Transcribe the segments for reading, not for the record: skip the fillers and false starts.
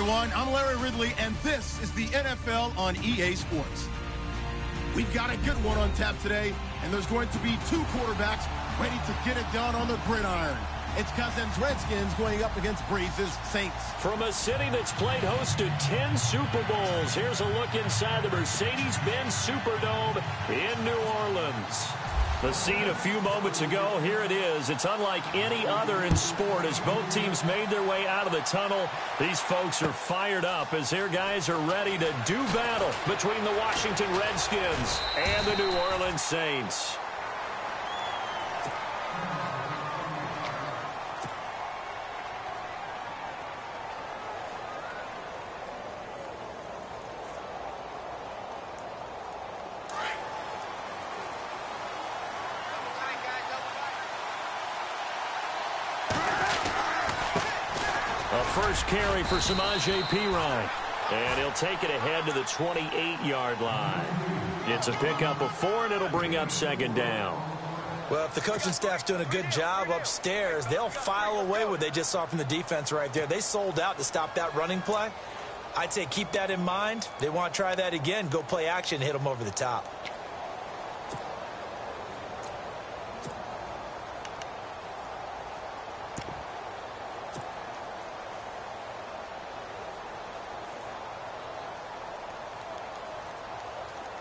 everyone. I'm Larry Ridley, and this is the NFL on EA Sports. We've got a good one on tap today, and there's going to be two quarterbacks ready to get it done on the gridiron. It's Cousins' Redskins going up against Breeze's Saints. From a city that's played host to 10 Super Bowls, here's a look inside the Mercedes-Benz Superdome in New Orleans. The scene a few moments ago, here it is. It's unlike any other in sport as both teams made their way out of the tunnel. These folks are fired up as their guys are ready to do battle between the Washington Redskins and the New Orleans Saints. First carry for Samaje Perine. And he'll take it ahead to the 28-yard line. It's a pickup of 4, and it'll bring up second down. Well, if the coaching staff's doing a good job upstairs, they'll file away what they just saw from the defense right there. They sold out to stop that running play. I'd say keep that in mind. They want to try that again. Go play action, hit them over the top.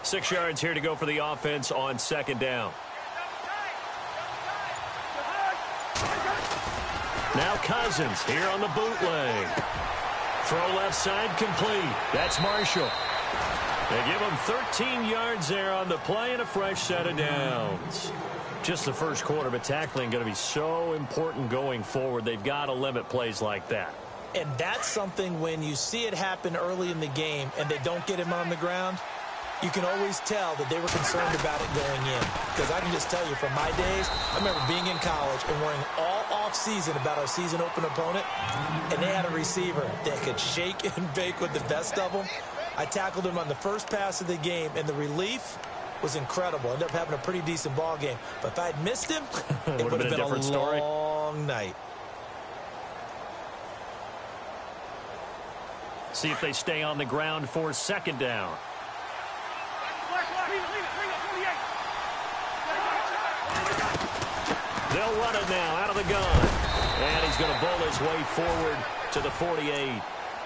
Six yards here to go for the offense on second down. Now Cousins here on the bootleg. Throw left side complete. That's Marshall. They give him 13 yards there on the play and a fresh set of downs. Just the first quarter, but tackling going to be so important going forward. They've got to limit plays like that. And that's something when you see it happen early in the game and they don't get him on the ground, you can always tell that they were concerned about it going in. Because I can just tell you from my days, I remember being in college and worrying all off-season about our season open opponent, and they had a receiver that could shake and bake with the best of them. I tackled him on the first pass of the game, and the relief was incredible. Ended up having a pretty decent ball game. But if I had missed him, it would have been a different story. Long night. See if they stay on the ground for second down. They'll run it now out of the gun. And he's going to bowl his way forward to the 48.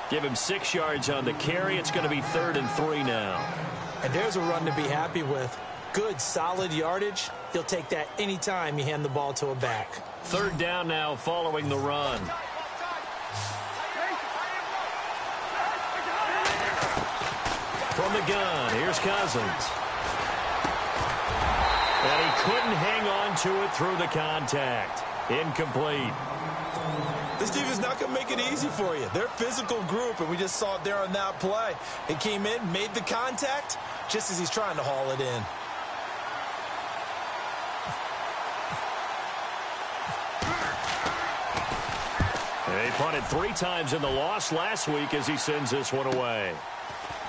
Give him 6 yards on the carry. It's going to be 3rd and 3 now. And there's a run to be happy with. Good, solid yardage. He'll take that anytime you hand the ball to a back. 3rd down now following the run. From the gun, here's Cousins. And he couldn't hang on to it through the contact. Incomplete. This team is not going to make it easy for you. They're a physical group, and we just saw it there on that play. He came in, made the contact, just as he's trying to haul it in. They punted 3 times in the loss last week as he sends this one away.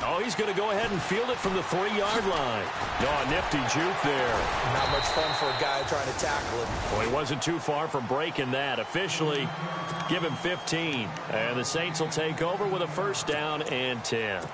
Oh, he's going to go ahead and field it from the 3-yard line. Oh, nifty juke there. Not much fun for a guy trying to tackle it. Well, he wasn't too far from breaking that. Officially, give him 15. And the Saints will take over with a 1st down and 10.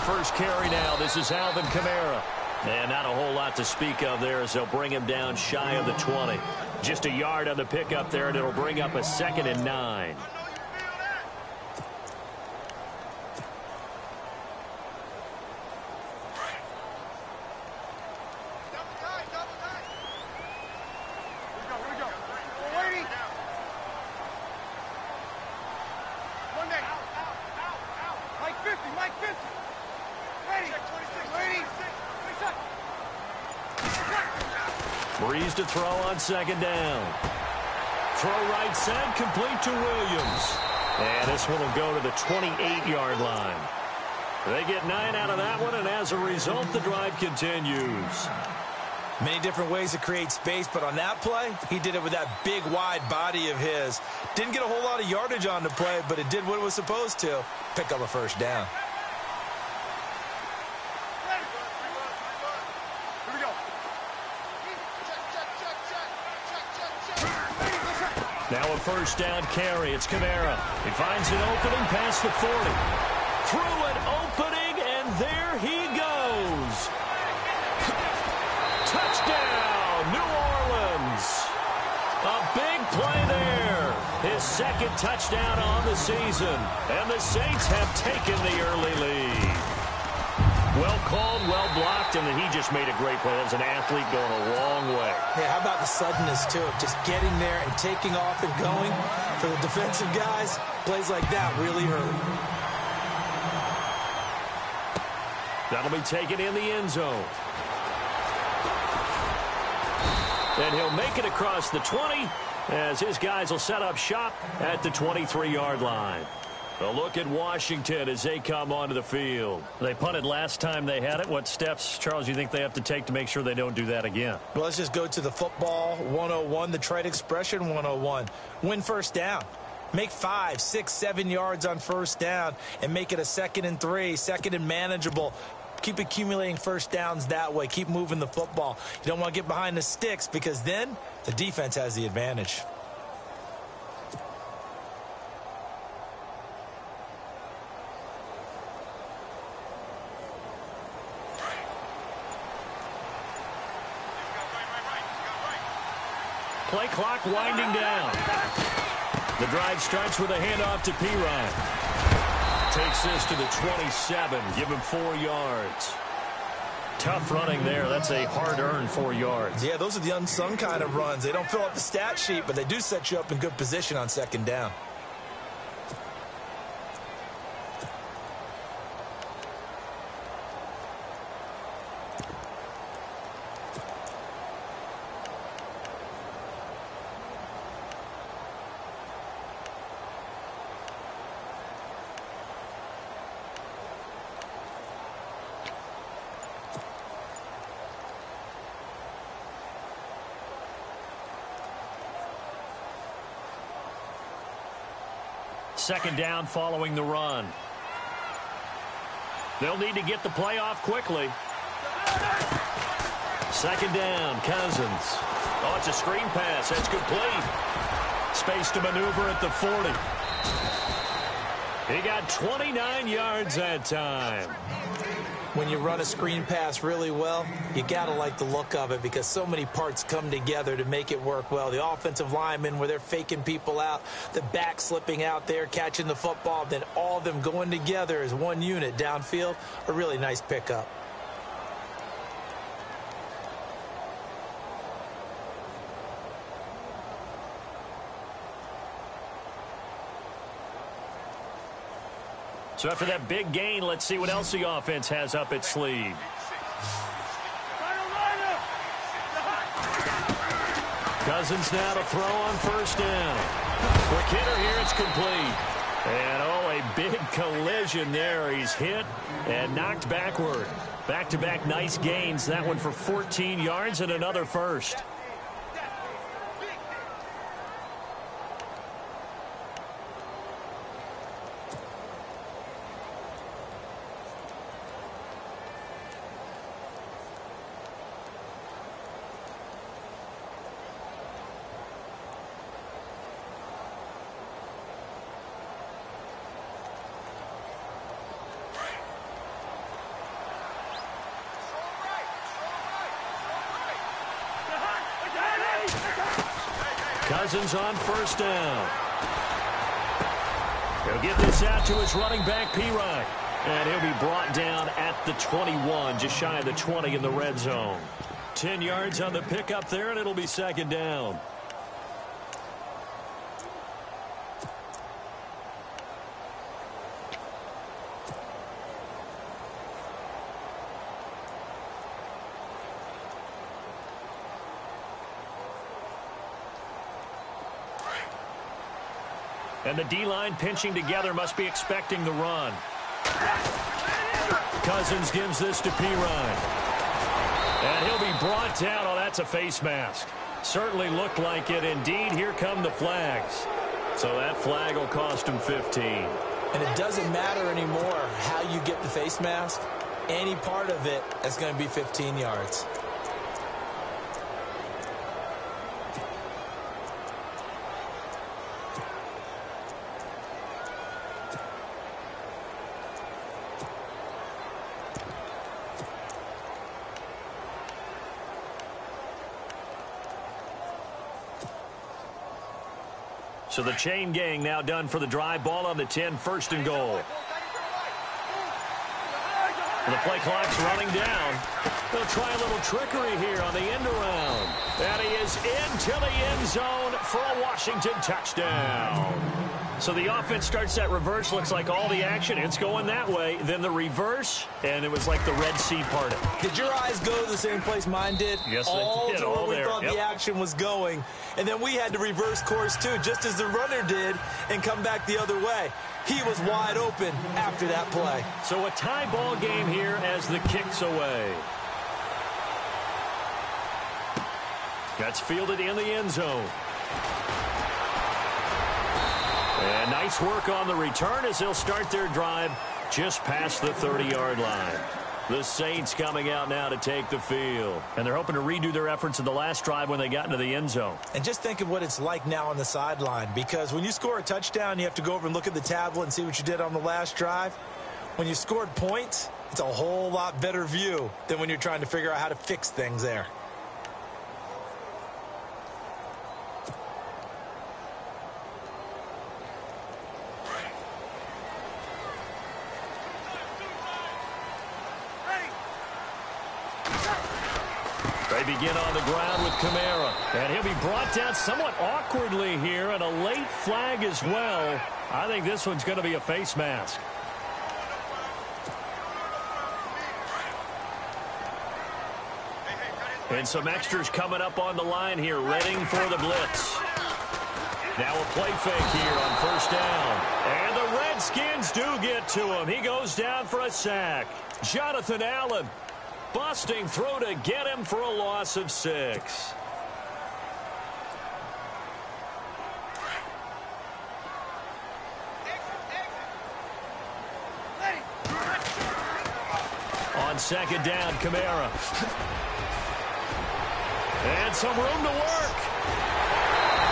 First carry now. This is Alvin Kamara. And not a whole lot to speak of there as they'll bring him down shy of the 20. Just a yard on the pickup there, and it'll bring up a 2nd and 9. Breeze to throw on 2nd down. Throw right side, complete to Williams. And this one will go to the 28-yard line. They get 9 out of that one, and as a result, the drive continues. Many different ways to create space, but on that play, he did it with that big, wide body of his. Didn't get a whole lot of yardage on the play, but it did what it was supposed to. Pick up a first down. Now a first down carry. It's Kamara. He finds an opening past the 40. Through an opening, and there he goes. Touchdown, New Orleans. A big play there. His second touchdown on the season. And the Saints have taken the early lead. Well called, well blocked, and he just made a great play. That was an athlete going a long way. Yeah, how about the suddenness, too, of just getting there and taking off and going? For the defensive guys, plays like that really hurt. That'll be taken in the end zone. And he'll make it across the 20 as his guys will set up shop at the 23-yard line. A look at Washington as they come onto the field. They punted last time they had it. What steps, Charles, you think they have to take to make sure they don't do that again? Well, let's just go to the football 101, the trade expression 101. Win first down. Make 5, 6, 7 yards on first down and make it a 2nd and 3, 2nd and manageable. Keep accumulating first downs that way. Keep moving the football. You don't want to get behind the sticks because then the defense has the advantage. Play clock winding down. The drive starts with a handoff to Pirine. Takes this to the 27. Give him 4 yards. Tough running there. That's a hard-earned 4 yards. Yeah, those are the unsung kind of runs. They don't fill up the stat sheet, but they do set you up in good position on 2nd down. Second down following the run. They'll need to get the play off quickly. Second down, Cousins. Oh, it's a screen pass. That's complete. Space to maneuver at the 40. He got 29 yards that time. When you run a screen pass really well, you got to like the look of it because so many parts come together to make it work well. The offensive linemen, where they're faking people out, the back slipping out there, catching the football, then all of them going together as one unit downfield, a really nice pickup. So after that big gain, let's see what else the offense has up its sleeve. Cousins now to throw on first down. Quick hitter here, it's complete. And oh, a big collision there. He's hit and knocked backward. Back-to-back nice gains. That one for 14 yards and another first. Cousins on first down. He'll get this out to his running back, Pirine. And he'll be brought down at the 21, just shy of the 20 in the red zone. 10 yards on the pickup there, and it'll be second down. And the D-line pinching together, must be expecting the run. Cousins gives this to Pirine. And he'll be brought down. Oh, that's a face mask. Certainly looked like it. Indeed, here come the flags. So that flag will cost him 15. And it doesn't matter anymore how you get the face mask. Any part of it is going to be 15 yards. So the chain gang now done for the drive. Ball on the 10, first and goal. The play clock's running down. They'll try a little trickery here on the end around. And he is into the end zone for a Washington touchdown. So the offense starts that reverse. Looks like all the action. It's going that way. Then the reverse, and it was like the Red Sea parted. Did your eyes go to the same place mine did? Yes, they did. All we thought the action was going. And then we had to reverse course, too, just as the runner did, and come back the other way. He was wide open after that play. So a tie ball game here as the kick's away. That's fielded in the end zone. And nice work on the return as they'll start their drive just past the 30-yard line. The Saints coming out now to take the field. And they're hoping to redo their efforts in the last drive when they got into the end zone. And just think of what it's like now on the sideline. Because when you score a touchdown, you have to go over and look at the tablet and see what you did on the last drive. When you scored points, it's a whole lot better view than when you're trying to figure out how to fix things there. They begin on the ground with Kamara. And he'll be brought down somewhat awkwardly here, and a late flag as well. I think this one's going to be a face mask. And some extras coming up on the line here, readying for the blitz. Now a play fake here on first down. And the Redskins do get to him. He goes down for a sack. Jonathan Allen busting through to get him for a loss of 6. On second down, Kamara. And some room to work.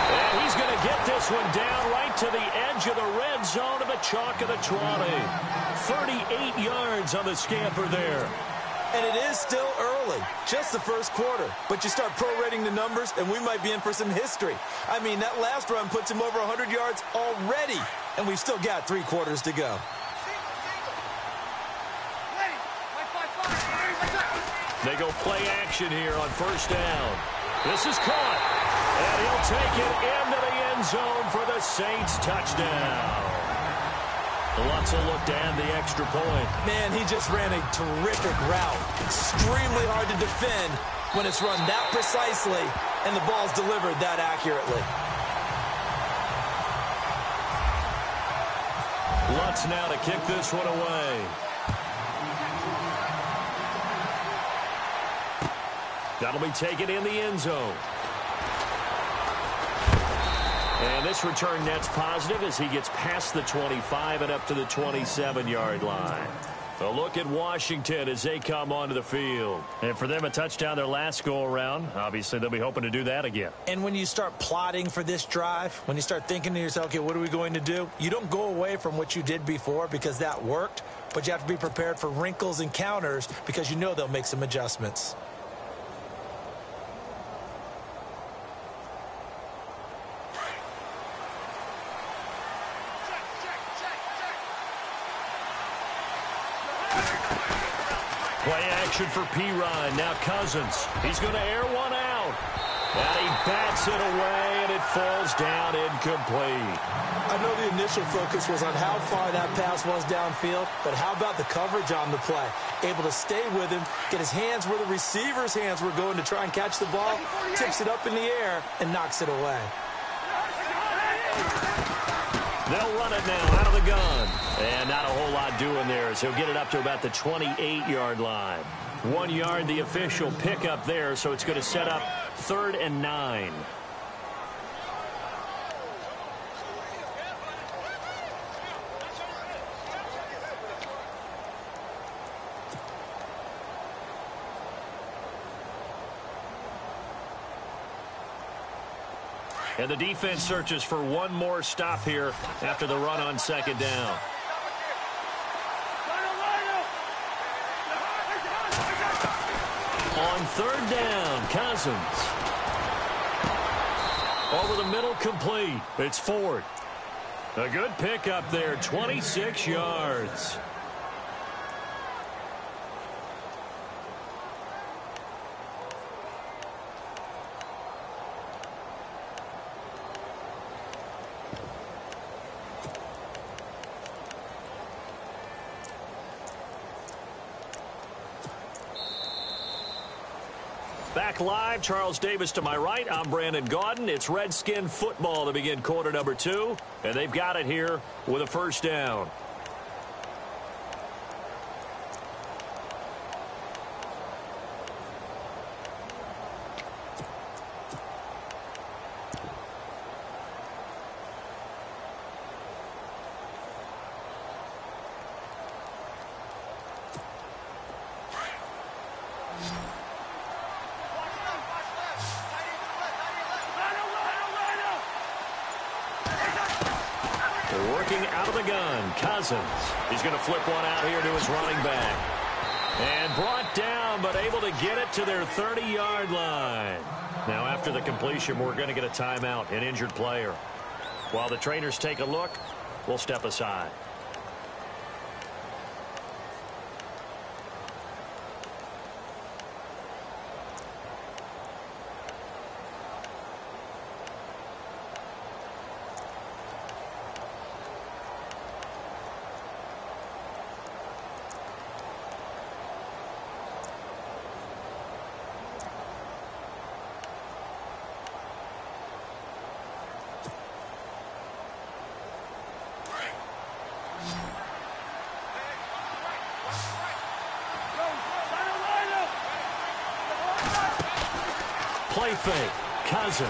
And he's going to get this one down right to the edge of the red zone of the chalk of the 20. 38 yards on the scamper there. And it is still early, just the first quarter. But you start prorating the numbers, and we might be in for some history. I mean, that last run puts him over 100 yards already, and we've still got 3 quarters to go. They go play action here on first down. This is caught, and he'll take it into the end zone for the Saints touchdown. Lutz will look to add the extra point. Man, he just ran a terrific route. Extremely hard to defend when it's run that precisely and the ball's delivered that accurately. Lutz now to kick this one away. That'll be taken in the end zone. And this return net's positive as he gets past the 25 and up to the 27-yard line. A look at Washington as they come onto the field. And for them, a touchdown their last go-around. Obviously, they'll be hoping to do that again. And when you start plotting for this drive, when you start thinking to yourself, okay, what are we going to do? You don't go away from what you did before because that worked, but you have to be prepared for wrinkles and counters because you know they'll make some adjustments. Play action for Pirine. Now Cousins. He's going to air one out. And he bats it away, and it falls down incomplete. I know the initial focus was on how far that pass was downfield, but how about the coverage on the play? Able to stay with him, get his hands where the receiver's hands were going to try and catch the ball, tips it up in the air, and knocks it away. They'll run it now out of the gun. And not a whole lot doing there as he'll get it up to about the 28-yard line. 1 yard, the official pickup there, so it's going to set up 3rd and 9. And the defense searches for one more stop here after the run on 2nd down. On 3rd down, Cousins. Over the middle, complete. It's Ford. A good pickup there, 26 yards. Back live, Charles Davis to my right. I'm Brandon Gaudin. It's Redskin football to begin quarter number 2. And they've got it here with a 1st down. Working out of the gun, Cousins. He's going to flip one out here to his running back. And brought down, but able to get it to their 30-yard line. Now, after the completion, we're going to get a timeout, an injured player. While the trainers take a look, we'll step aside. Play fake. Cousins.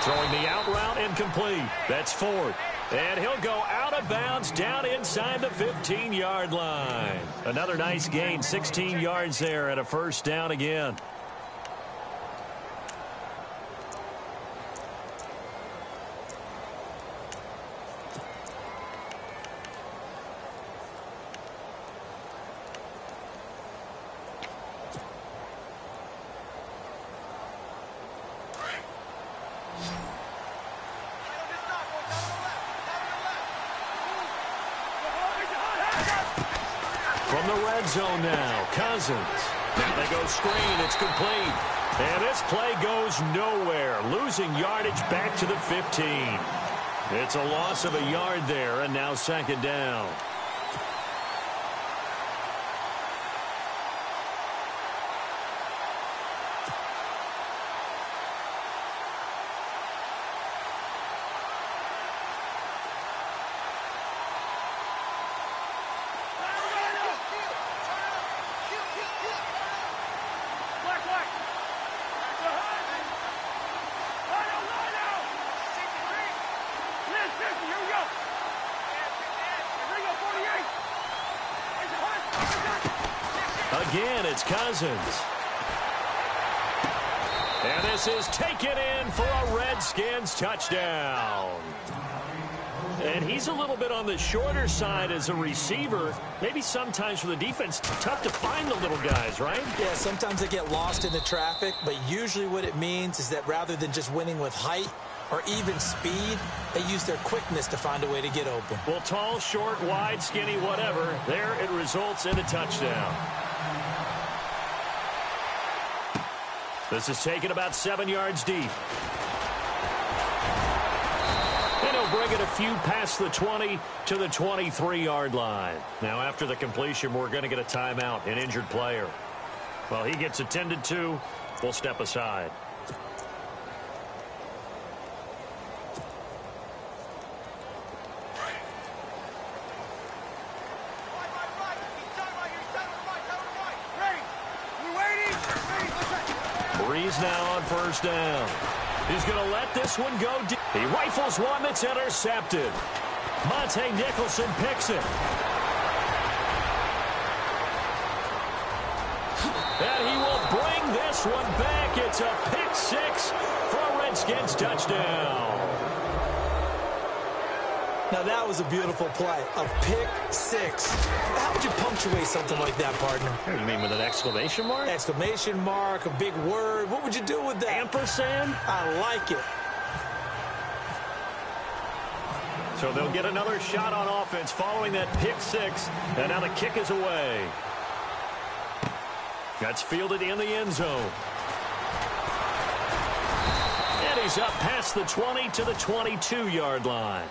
Throwing the out route incomplete. That's Ford. And he'll go out of bounds down inside the 15-yard line. Another nice gain, 16 yards there and a 1st down again. From the red zone now, Cousins. Now they go screen. It's complete. And this play goes nowhere. Losing yardage back to the 15. It's a loss of a yard there, and now 2nd down. Again, it's Cousins. And this is taken in for a Redskins touchdown. And he's a little bit on the shorter side as a receiver. Maybe sometimes for the defense, tough to find the little guys, right? Yeah, sometimes they get lost in the traffic, but usually what it means is that rather than just winning with height or even speed, they use their quickness to find a way to get open. Well, tall, short, wide, skinny, whatever, there it results in a touchdown. This is taken about 7 yards deep. And he'll bring it a few past the 20 to the 23-yard line. Now, after the completion, we're going to get a timeout, an injured player. Well, he gets attended to. We'll step aside. Breeze now on first down. He's going to let this one go deep. He rifles one that's intercepted. Monte Nicholson picks it. And he will bring this one back. It's a pick six for a Redskins touchdown. Now, that was a beautiful play. A pick six. How would you punctuate something like that, partner? You mean with an exclamation mark? Exclamation mark, a big word. What would you do with that? Ampersand? I like it. So they'll get another shot on offense following that pick six. And now the kick is away. That's fielded in the end zone. And he's up past the 20 to the 22-yard line.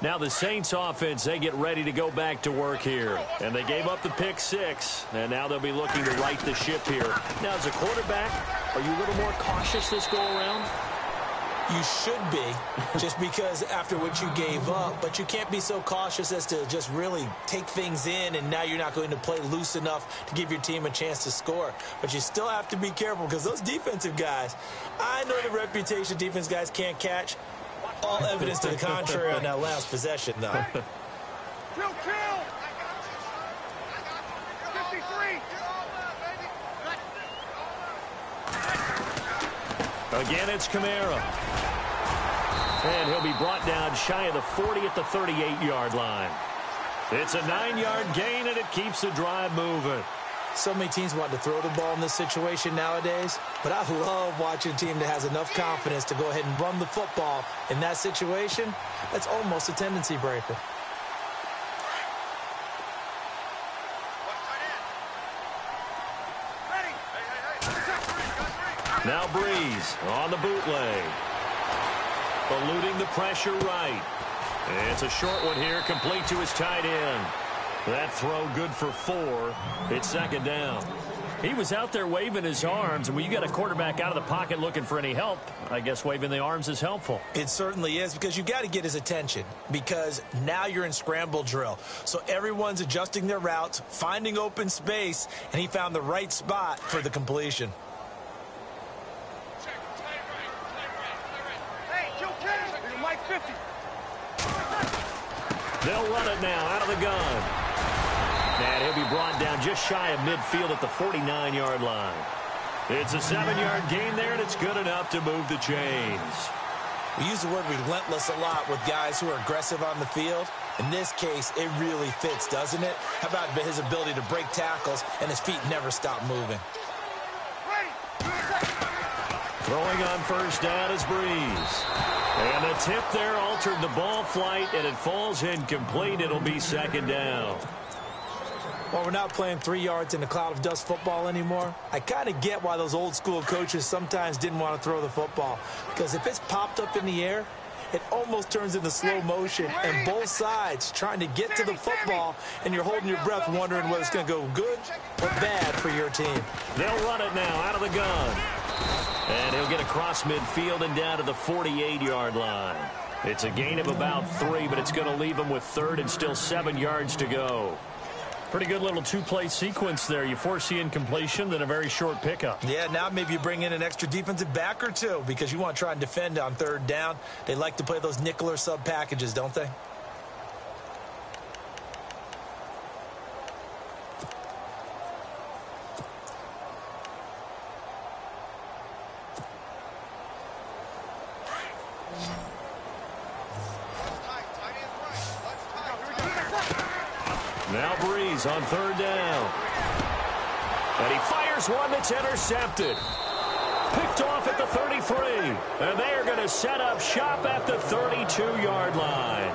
Now the Saints offense, they get ready to go back to work here. And they gave up the pick six, and now they'll be looking to right the ship here. Now, as a quarterback, are you a little more cautious this go-around? You should be, just because after what you gave up. But you can't be so cautious as to just really take things in, and now you're not going to play loose enough to give your team a chance to score. But you still have to be careful, because those defensive guys, I know the reputation defense guys can't catch. All evidence to the contrary on that last possession, though. Kill! 53! Again, it's Kamara. And he'll be brought down shy of the 40 at the 38-yard line. It's a 9-yard gain, and it keeps the drive moving. So many teams want to throw the ball in this situation nowadays, but I love watching a team that has enough confidence to go ahead and run the football in that situation. That's almost a tendency breaker. Now Breeze on the bootleg. Eluding the pressure right. It's a short one here, complete to his tight end. That throw good for 4. It's second down. He was out there waving his arms, and when you got a quarterback out of the pocket looking for any help, I guess waving the arms is helpful. It certainly is, because you got to get his attention, because now you're in scramble drill. So everyone's adjusting their routes, finding open space, and he found the right spot for the completion. They'll run it now out of the gun. And he'll be brought down just shy of midfield at the 49-yard line. It's a 7-yard gain there, and it's good enough to move the chains. We use the word relentless a lot with guys who are aggressive on the field. In this case, it really fits, doesn't it? How about his ability to break tackles, and his feet never stop moving? Throwing on first down is Breeze. And the tip there altered the ball flight, and it falls incomplete. It'll be second down. Well, we're not playing 3 yards in a cloud of dust football anymore. I kind of get why those old school coaches sometimes didn't want to throw the football. Because if it's popped up in the air, it almost turns into slow motion, and both sides trying to get to the football, and you're holding your breath wondering whether it's going to go good or bad for your team. They'll run it now out of the gun. And he'll get across midfield and down to the 48-yard line. It's a gain of about 3, but it's going to leave him with third and still 7 yards to go. Pretty good little two-play sequence there. You force the incompletion, then a very short pickup. Yeah, now maybe you bring in an extra defensive back or two because you want to try and defend on third down. They like to play those nickel or sub packages, don't they? Now Breeze on third down. And he fires one that's intercepted. Picked off at the 33. And they are going to set up shop at the 32-yard line.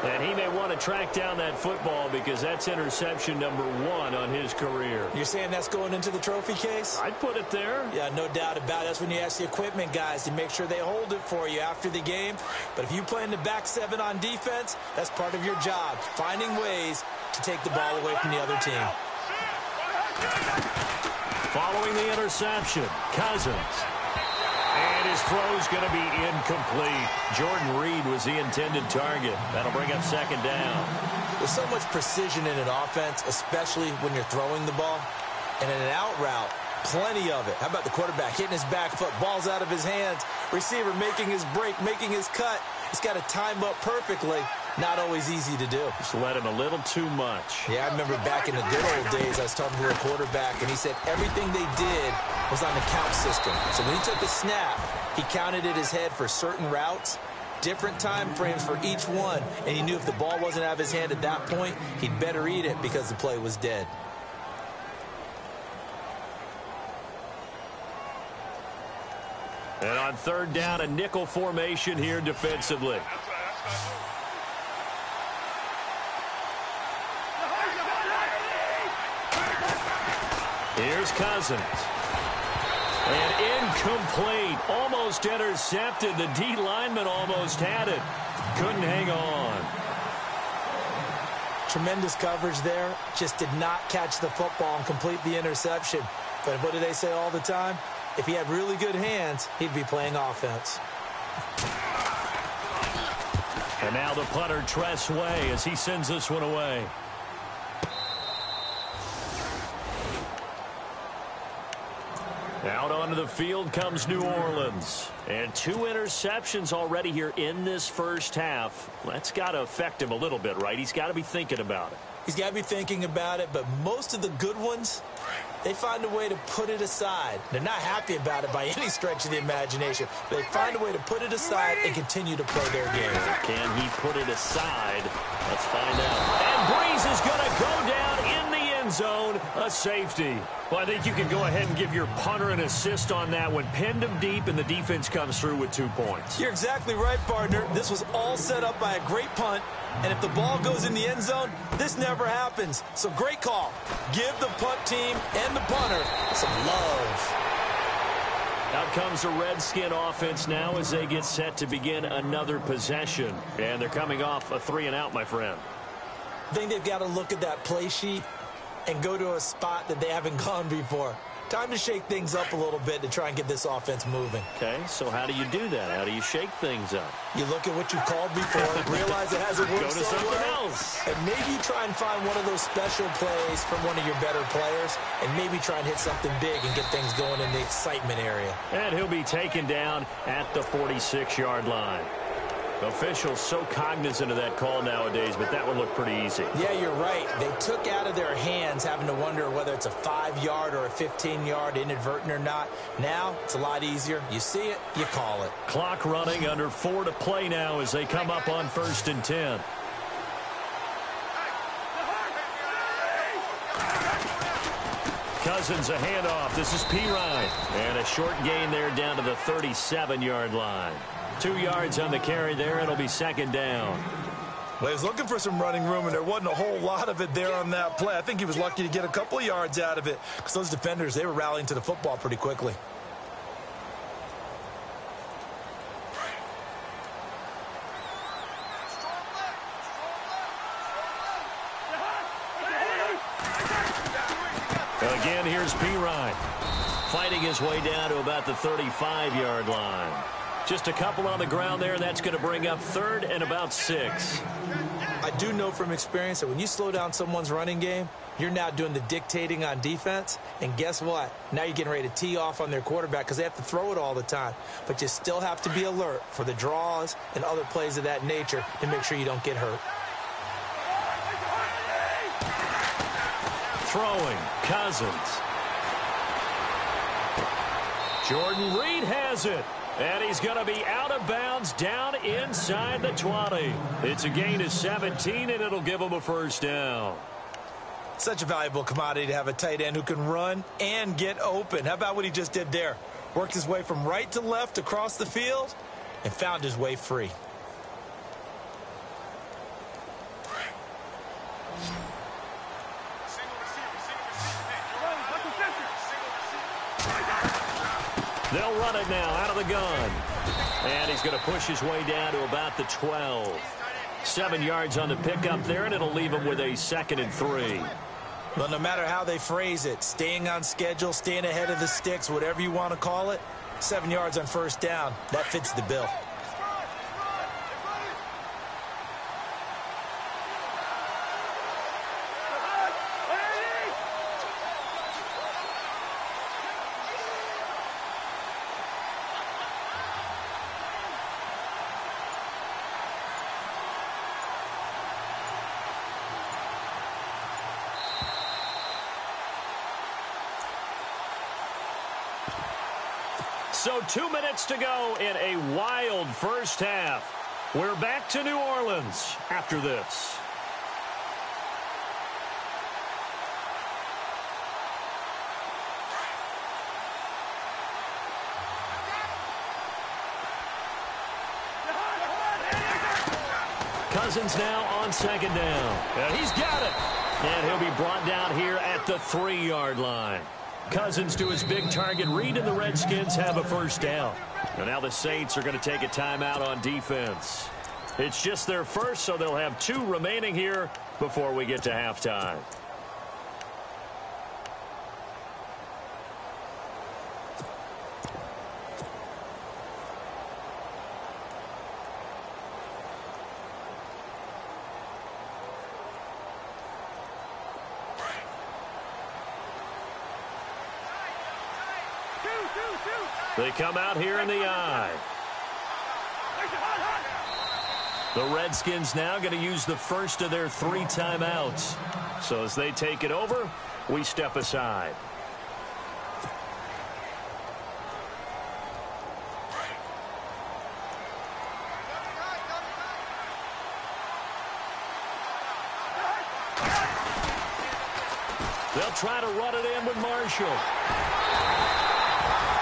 And he may want to track down that football because that's interception number 1 on his career. You're saying that's going into the trophy case? I'd put it there. Yeah, no doubt about it. That's when you ask the equipment guys to make sure they hold it for you after the game. But if you play in the back 7 on defense, that's part of your job, finding ways to take the ball away from the other team. Following the interception, Cousins. And his throw's going to be incomplete. Jordan Reed was the intended target. That'll bring up second down. There's so much precision in an offense, especially when you're throwing the ball. And in an out route, plenty of it. How about the quarterback hitting his back foot, ball's out of his hands, receiver making his break, making his cut. He's got to time up perfectly. Not always easy to do. Just let him a little too much. Yeah, I remember back in the good old days, I was talking to a quarterback, and he said everything they did was on the count system. So when he took a snap, he counted in his head for certain routes, different time frames for each one, and he knew if the ball wasn't out of his hand at that point, he'd better eat it because the play was dead. And on third down, a nickel formation here defensively. Here's Cousins. And incomplete. Almost intercepted. The D lineman almost had it. Couldn't hang on. Tremendous coverage there. Just did not catch the football and complete the interception. But what do they say all the time? If he had really good hands, he'd be playing offense. And now the punter, Tress Way, as he sends this one away. Out onto the field comes New Orleans. And 2 interceptions already here in this first half. That's got to affect him a little bit, right? He's got to be thinking about it. He's got to be thinking about it, but most of the good ones, they find a way to put it aside. They're not happy about it by any stretch of the imagination. But they find a way to put it aside and continue to play their game. Can he put it aside? Let's find out. And Breeze is going to go down in the end zone. A safety. Well, I think you can go ahead and give your punter an assist on that one. Pinned him deep, and the defense comes through with 2 points. You're exactly right, partner. This was all set up by a great punt. And if the ball goes in the end zone, this never happens. So great call. Give the punt team and the punter some love. Out comes the Redskin offense now as they get set to begin another possession. And they're coming off a 3-and-out, my friend. I think they've got to look at that play sheet and go to a spot that they haven't gone before. Time to shake things up a little bit to try and get this offense moving. Okay, so how do you do that? How do you shake things up? You look at what you called before, realize it hasn't worked Go to so something well, else. and maybe you try and find one of those special plays from one of your better players, and maybe try and hit something big and get things going in the excitement area. And he'll be taken down at the 46-yard line. Officials so cognizant of that call nowadays, but that one looked pretty easy. Yeah, you're right. They took out of their hands having to wonder whether it's a 5-yard or a 15-yard, inadvertent or not. Now, it's a lot easier. You see it, you call it. Clock running, under 4 to play now as they come up on 1st and 10. Cousins a handoff. This is Pirine. And a short gain there down to the 37-yard line. 2 yards on the carry there. It'll be second down. Well, he was looking for some running room, and there wasn't a whole lot of it there on that play. I think he was lucky to get a couple of yards out of it because those defenders, they were rallying to the football pretty quickly. Again, here's Pirine. Fighting his way down to about the 35-yard line. Just a couple on the ground there, and that's going to bring up 3rd and about 6. I do know from experience that when you slow down someone's running game, you're now doing the dictating on defense. And guess what? Now you're getting ready to tee off on their quarterback because they have to throw it all the time. But you still have to be alert for the draws and other plays of that nature to make sure you don't get hurt. Throwing, Cousins. Jordan Reed has it. And he's going to be out of bounds down inside the 20. It's a gain of 17, and it'll give him a first down. Such a valuable commodity to have a tight end who can run and get open. How about what he just did there? Worked his way from right to left across the field and found his way free. They'll run it now out of the gun. And he's going to push his way down to about the 12. 7 yards on the pickup there, and it'll leave him with a 2nd and 3. Well, no matter how they phrase it, staying on schedule, staying ahead of the sticks, whatever you want to call it, 7 yards on first down, that fits the bill. So 2 minutes to go in a wild first half. We're back to New Orleans after this. Cousins now on 2nd down. And he's got it. And he'll be brought down here at the 3-yard line. Cousins to his big target read, and the Redskins have a first down. And now the Saints are going to take a timeout on defense. It's just their first, so they'll have 2 remaining here before we get to halftime. They come out here in the eye. The Redskins now going to use the first of their 3 timeouts. So as they take it over, we step aside. They'll try to run it in with Marshall.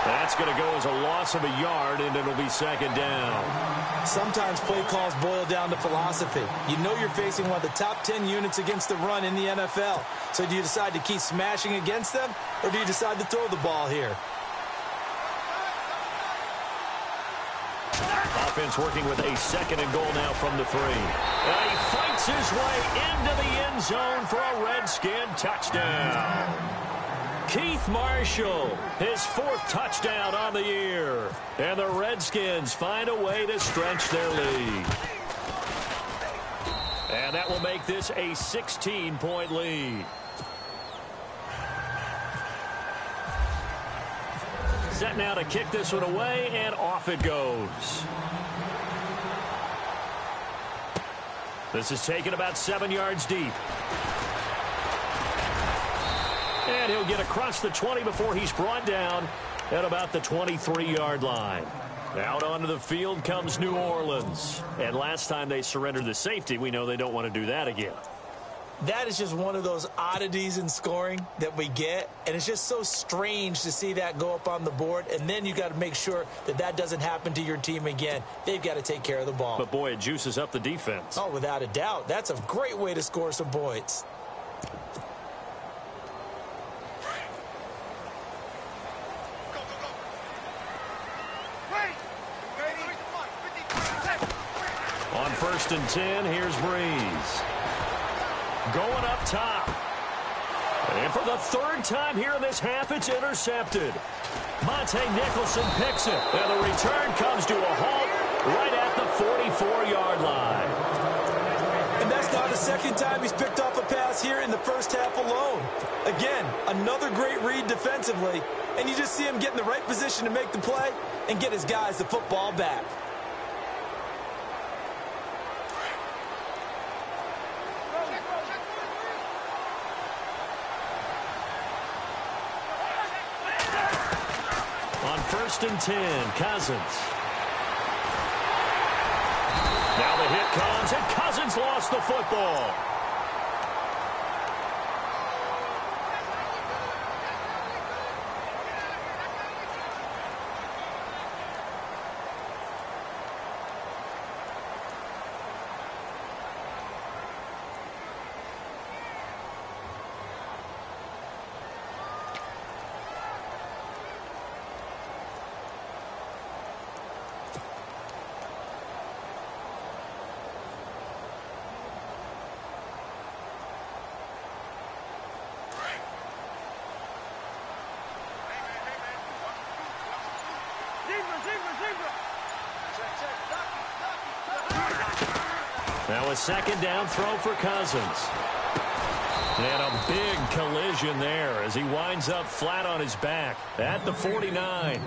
That's going to go as a loss of a yard, and it'll be 2nd down. Sometimes play calls boil down to philosophy. You know you're facing one of the top 10 units against the run in the NFL. So do you decide to keep smashing against them, or do you decide to throw the ball here? Offense working with a 2nd and goal now from the 3. And he fights his way into the end zone for a Redskin touchdown. Keith Marshall, his 4th touchdown on the year. And the Redskins find a way to stretch their lead. And that will make this a 16-point lead. Set now to kick this one away, and off it goes. This is taken about 7 yards deep. And he'll get across the 20 before he's brought down at about the 23-yard line. Out onto the field comes New Orleans. And last time they surrendered the safety, we know they don't want to do that again. That is just one of those oddities in scoring that we get. And it's just so strange to see that go up on the board. And then you got to make sure that that doesn't happen to your team again. They've got to take care of the ball. But, boy, it juices up the defense. Oh, without a doubt. That's a great way to score some points. On 1st and 10, here's Breeze. Going up top. And for the 3rd time here in this half, it's intercepted. Monte Nicholson picks it. And the return comes to a halt right at the 44-yard line. And that's not the 2nd time he's picked off a pass here in the first half alone. Again, another great read defensively. And you just see him get in the right position to make the play and get his guys the football back. On 1st and 10, Cousins. Now the hit comes, and Cousins lost the football. Now a second down throw for Cousins. And a big collision there as he winds up flat on his back at the 49.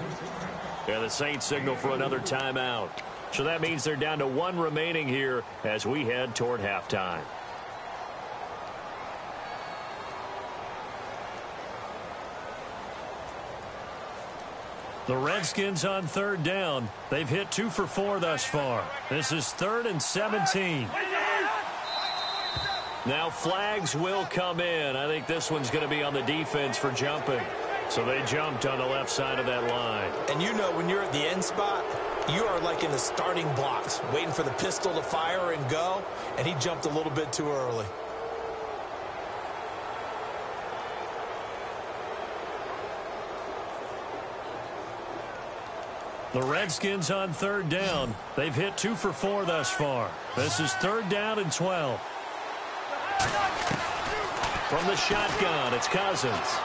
And the Saints signal for another timeout. So that means they're down to one remaining here as we head toward halftime. The Redskins on third down. They've hit 2 for 4 thus far. This is 3rd and 17. Now flags will come in. I think this one's going to be on the defense for jumping. So they jumped on the left side of that line. And you know, when you're at the end spot, you are like in the starting blocks, waiting for the pistol to fire and go, and he jumped a little bit too early. The Redskins on third down. They've hit 2 for 4 thus far. This is 3rd down and 12. From the shotgun, it's Cousins.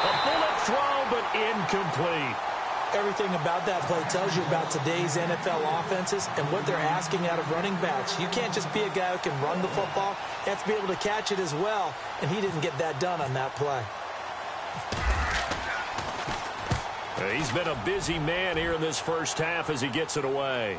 A bullet throw, but incomplete. Everything about that play tells you about today's NFL offenses and what they're asking out of running backs. You can't just be a guy who can run the football. You have to be able to catch it as well, and he didn't get that done on that play. He's been a busy man here in this first half as he gets it away.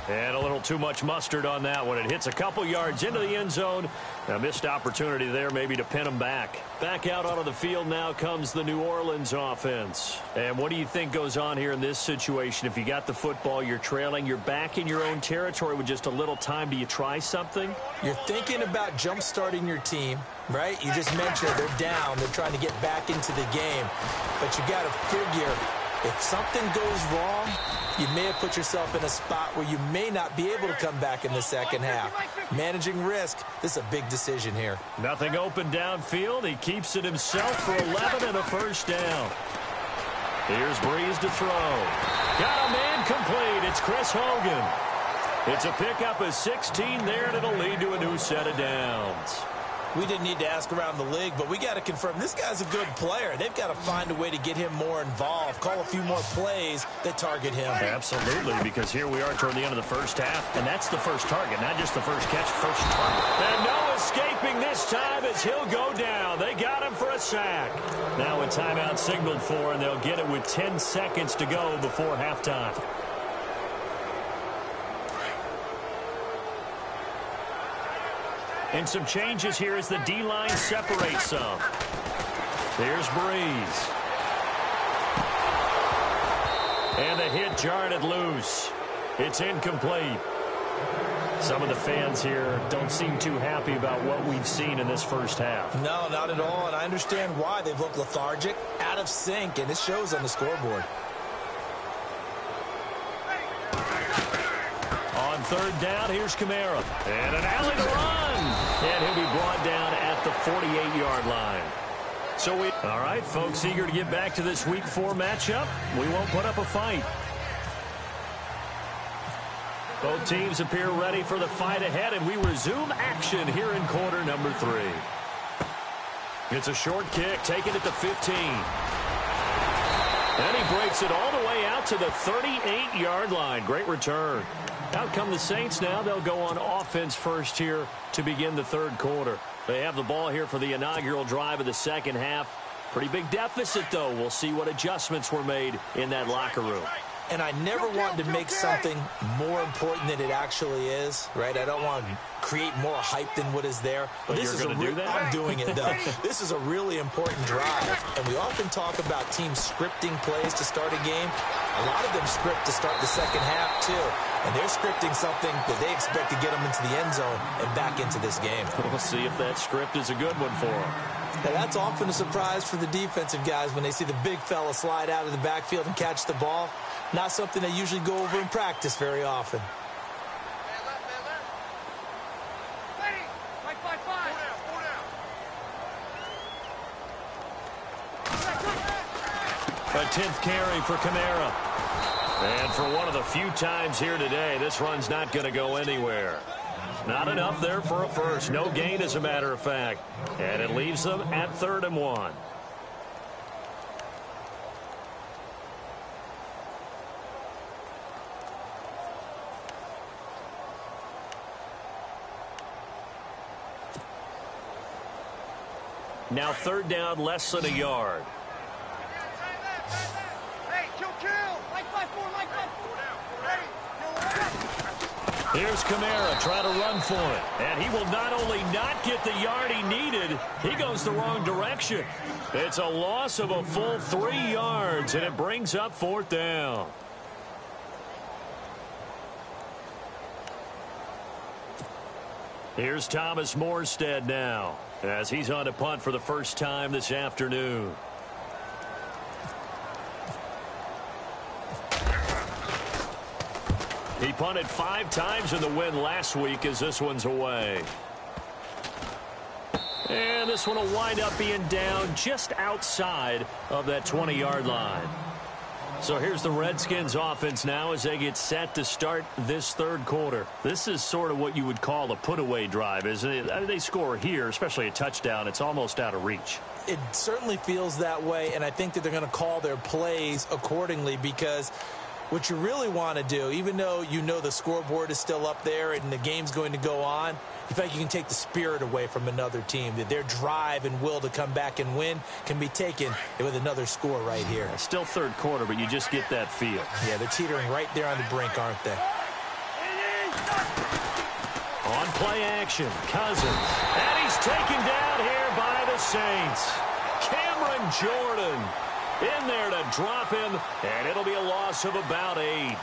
And a little too much mustard on that one. It hits a couple yards into the end zone. A missed opportunity there maybe to pin him back. Back out onto the field now comes the New Orleans offense. And what do you think goes on here in this situation? If you got the football, you're trailing, you're back in your own territory with just a little time. Do you try something? You're thinking about jump-starting your team, right? You just mentioned they're down. They're trying to get back into the game. But you got to figure if something goes wrong, you may have put yourself in a spot where you may not be able to come back in the second half. Managing risk, this is a big decision here. Nothing open downfield. He keeps it himself for 11 and a first down. Here's Breeze to throw. Got a man complete. It's Chris Hogan. It's a pickup of 16 there, and it'll lead to a new set of downs. We didn't need to ask around the league, but we got to confirm this guy's a good player. They've got to find a way to get him more involved, call a few more plays that target him. Absolutely, because here we are toward the end of the first half, and that's the first target, not just the first catch, first target. And no escaping this time as he'll go down. They got him for a sack. Now a timeout signaled for, and they'll get it with 10 seconds to go before halftime. And some changes here as the D-line separates some. There's Breeze. And the hit jarred it loose. It's incomplete. Some of the fans here don't seem too happy about what we've seen in this first half. No, not at all, and I understand why. They've looked lethargic, out of sync, and it shows on the scoreboard. On third down, here's Kamara. And an alley to run. And he'll be brought down at the 48-yard line. All right, folks, eager to get back to this Week 4 matchup. We won't put up a fight. Both teams appear ready for the fight ahead, and we resume action here in quarter number 3. It's a short kick, taken at the 15. And he breaks it all the way out to the 38-yard line. Great return. Out come the Saints now. They'll go on offense first here to begin the third quarter. They have the ball here for the inaugural drive of the second half. Pretty big deficit, though. We'll see what adjustments were made in that locker room. And I never wanted to make something more important than it actually is, right? I don't want to create more hype than what is there. But this is going to do that? I'm doing it, though. This is a really important drive. And we often talk about teams scripting plays to start a game. A lot of them script to start the second half, too. And they're scripting something that they expect to get them into the end zone and back into this game. We'll see if that script is a good one for them. Now, that's often a surprise for the defensive guys when they see the big fella slide out of the backfield and catch the ball. Not something they usually go over in practice very often. A 10th carry for Kamara. And for one of the few times here today, this run's not going to go anywhere. Not enough there for a first. No gain, as a matter of fact. And it leaves them at 3rd and 1. Now third down, less than a yard. Hey, kill. Like 5-4, like 5-4. Ready. Here's Kamara trying to run for it. And he will not only not get the yard he needed, he goes the wrong direction. It's a loss of a full 3 yards, and it brings up fourth down. Here's Thomas Morstead now, as he's on to punt for the first time this afternoon. He punted 5 times in the win last week as this one's away. And this one will wind up being down just outside of that 20-yard line. So here's the Redskins offense now as they get set to start this third quarter. This is sort of what you would call a put-away drive, isn't it? I mean, they score here, especially a touchdown. It's almost out of reach. It certainly feels that way, and I think that they're going to call their plays accordingly, because what you really want to do, even though you know the scoreboard is still up there and the game's going to go on, in fact, you can take the spirit away from another team. That their drive and will to come back and win can be taken with another score right here. Still third quarter, but you just get that feel. Yeah, they're teetering right there on the brink, aren't they? On play action, Cousins. And he's taken down here by the Saints. Cameron Jordan in there to drop him, and it'll be a loss of about 8.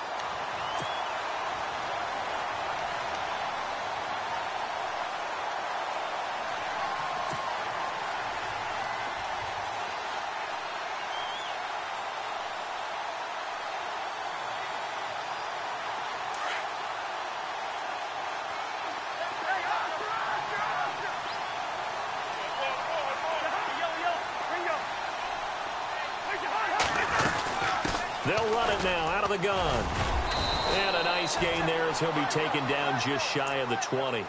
They'll run it now out of the gun. And a nice gain there as he'll be taken down just shy of the 20.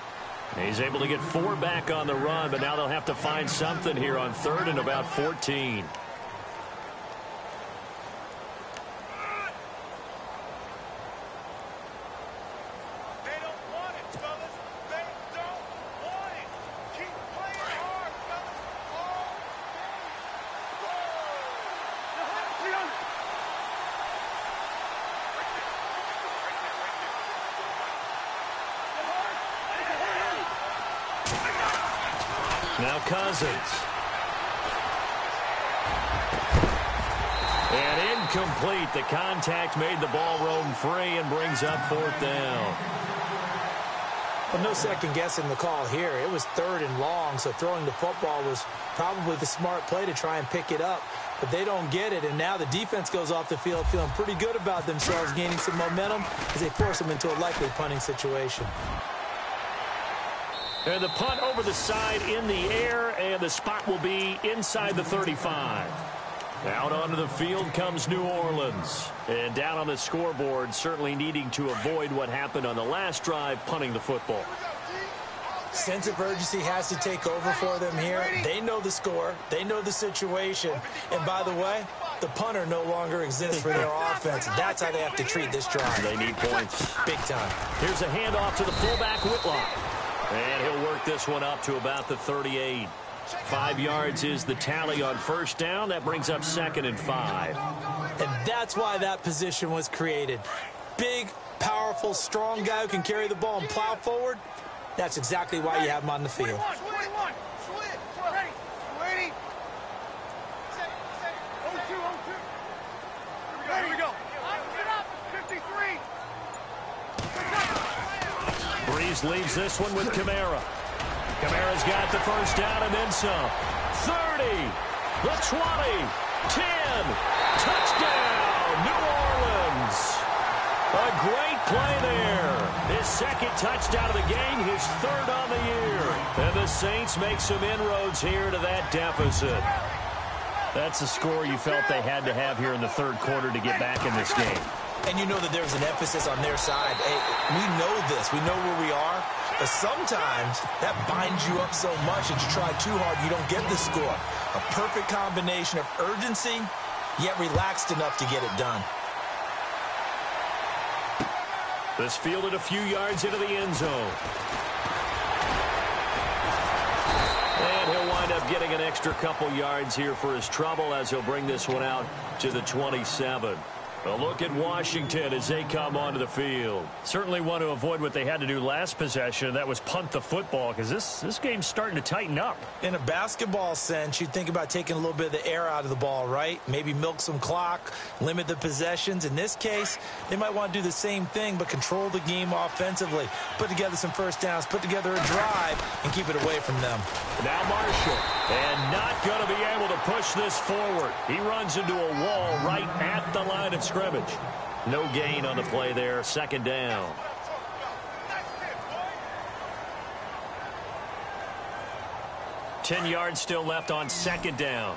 He's able to get 4 back on the run, but now they'll have to find something here on third and about 14. Now Cousins. And incomplete. The contact made the ball roam free and brings up fourth down. Well, no second guessing the call here. It was third and long, so throwing the football was probably the smart play to try and pick it up. But they don't get it, and now the defense goes off the field feeling pretty good about themselves, gaining some momentum as they force them into a likely punting situation. And the punt over the side in the air, and the spot will be inside the 35. Out onto the field comes New Orleans. And down on the scoreboard, certainly needing to avoid what happened on the last drive, punting the football. Sense of urgency has to take over for them here. They know the score. They know the situation. And by the way, the punter no longer exists for their offense. That's how they have to treat this drive. They need points. Big time. Here's a handoff to the fullback, Whitlock. And he'll work this one up to about the 38. 5 yards is the tally on first down. That brings up 2nd and 5. And that's why that position was created. Big, powerful, strong guy who can carry the ball and plow forward. That's exactly why you have him on the field. 21. Ready. Here we go. 53. Breeze leaves this one with Kamara. Kamara's got the first down and then some. 30, the 20, 10, touchdown, New Orleans. A great play there. His second touchdown of the game, his third on the year. And the Saints make some inroads here to that deficit. That's a score you felt they had to have here in the third quarter to get back in this game. And you know that there's an emphasis on their side. Hey, we know this. We know where we are. But sometimes that binds you up so much that you try too hard, you don't get the score. A perfect combination of urgency, yet relaxed enough to get it done. This fielded a few yards into the end zone. And he'll wind wind up getting an extra couple yards here for his trouble as he'll bring this one out to the 27. A look at Washington as they come onto the field. Certainly want to avoid what they had to do last possession. That was punt the football, because this game's starting to tighten up. In a basketball sense, you think about taking a little bit of the air out of the ball, right? Maybe milk some clock, limit the possessions. In this case, they might want to do the same thing, but control the game offensively. Put together some first downs, put together a drive, and keep it away from them. Now Marshall, and not going to be able to push this forward. He runs into a wall right at the line of scrimmage. No gain on the play there. Second down. Ten yards still left on second down.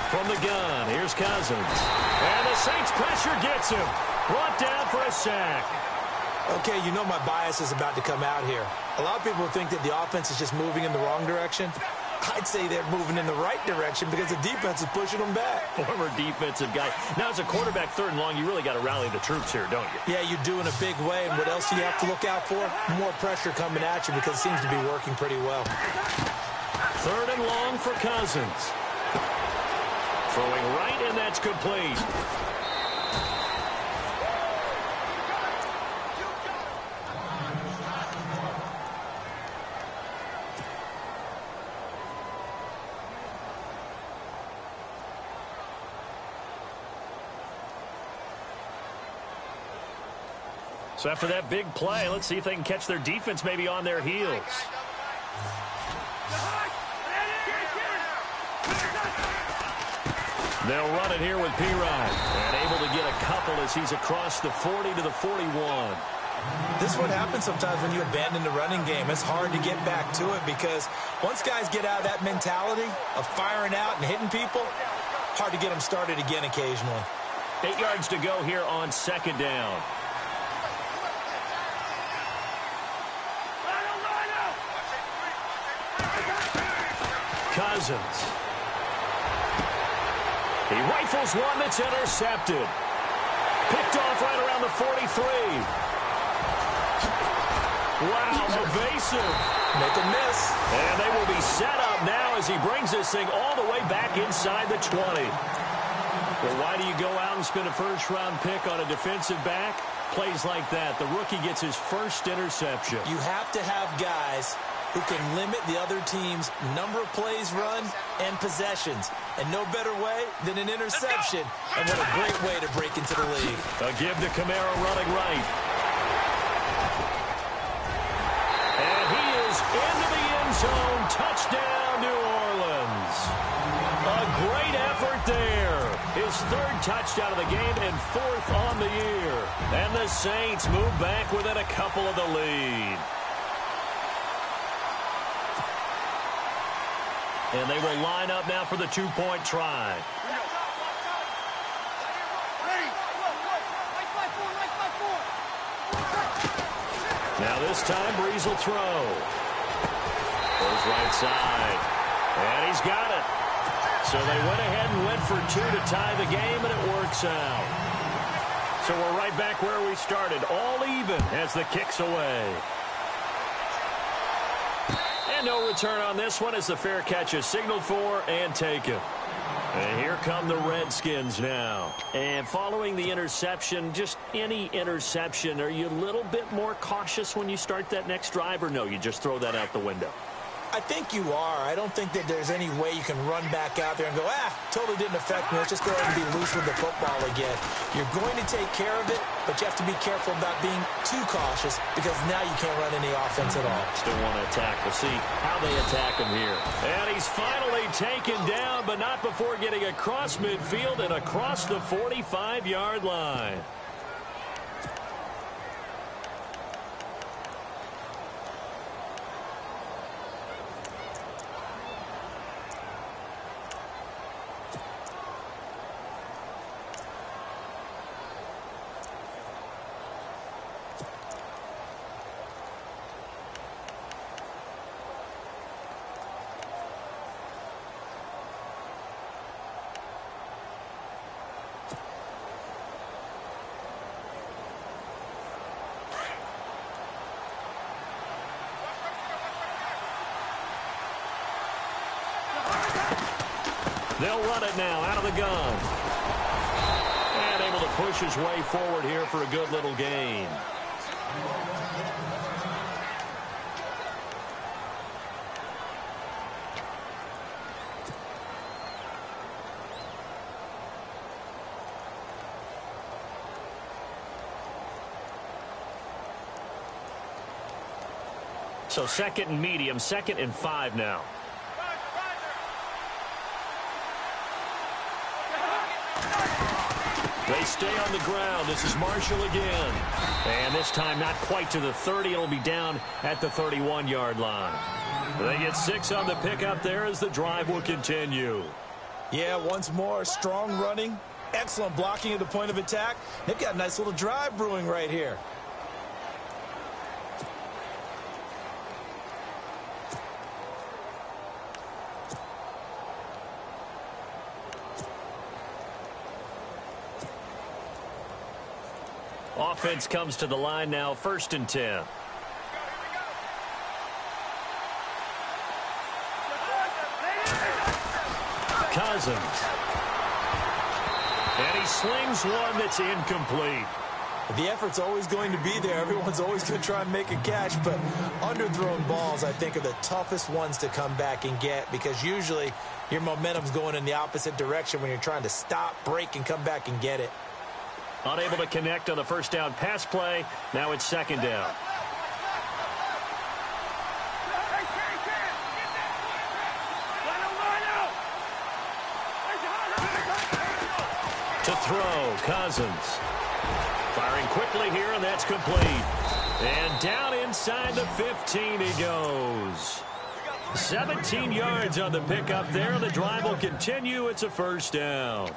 From the gun, here's Cousins. And the Saints pressure gets him. Brought down for a sack. Okay, you know my bias is about to come out here. A lot of people think that the offense is just moving in the wrong direction. I'd say they're moving in the right direction because the defense is pushing them back. Former defensive guy. Now, as a quarterback, third and long, you really got to rally the troops here, don't you? Yeah, you do in a big way. And what else do you have to look out for? More pressure coming at you because it seems to be working pretty well. Third and long for Cousins. Throwing right, and that's complete. So after that big play, let's see if they can catch their defense maybe on their heels. They'll run it here with P-Ryan. And able to get a couple as he's across the 40 to the 41. This is what happens sometimes when you abandon the running game. It's hard to get back to it because once guys get out of that mentality of firing out and hitting people, hard to get them started again occasionally. 8 yards to go here on second down. Cousins. He rifles one that's intercepted. Picked off right around the 43. Wow, evasive. Make a miss. And they will be set up now as he brings this thing all the way back inside the 20. Well, why do you go out and spend a first-round pick on a defensive back? Plays like that. The rookie gets his first interception. You have to have guys who can limit the other team's number of plays run and possessions. And no better way than an interception. And what a great way to break into the league. A give to Kamara running right. And he is into the end zone. Touchdown, New Orleans. A great effort there. His third touchdown of the game and fourth on the year. And the Saints move back within a couple of the lead. And they will line up now for the two-point try. Now this time, Breeze will throw. Goes right side. And he's got it. So they went ahead and went for two to tie the game, and it works out. So we're right back where we started, all even as the kick's away. And no return on this one as the fair catch is signaled for and taken. And here come the Redskins now. And following the interception, just any interception, are you a little bit more cautious when you start that next drive, or no, you just throw that out the window? I think you are. I don't think that there's any way you can run back out there and go, totally didn't affect me. Let's just go ahead and be loose with the football again. You're going to take care of it, but you have to be careful about being too cautious because now you can't run any offense at all. Still want to attack. We'll see how they attack him here. And he's finally taken down, but not before getting across midfield and across the 45-yard line. They'll run it now out of the gun. And able to push his way forward here for a good little gain. So 2nd and medium, 2nd and 5 now. They stay on the ground. This is Marshall again. And this time not quite to the 30. It'll be down at the 31-yard line. They get 6 on the pickup there as the drive will continue. Yeah, once more, strong running, excellent blocking at the point of attack. They've got a nice little drive brewing right here. Offense comes to the line now, 1st and 10. Cousins. And he slings one that's incomplete. The effort's always going to be there. Everyone's always going to try and make a catch, but underthrown balls, I think, are the toughest ones to come back and get because usually your momentum's going in the opposite direction when you're trying to stop, break, and come back and get it. Unable to connect on the 1st down pass play. Now it's 2nd down. To throw, Cousins. Firing quickly here, and that's complete. And down inside the 15 he goes. 17 yards on the pickup there. The drive will continue. It's a 1st down.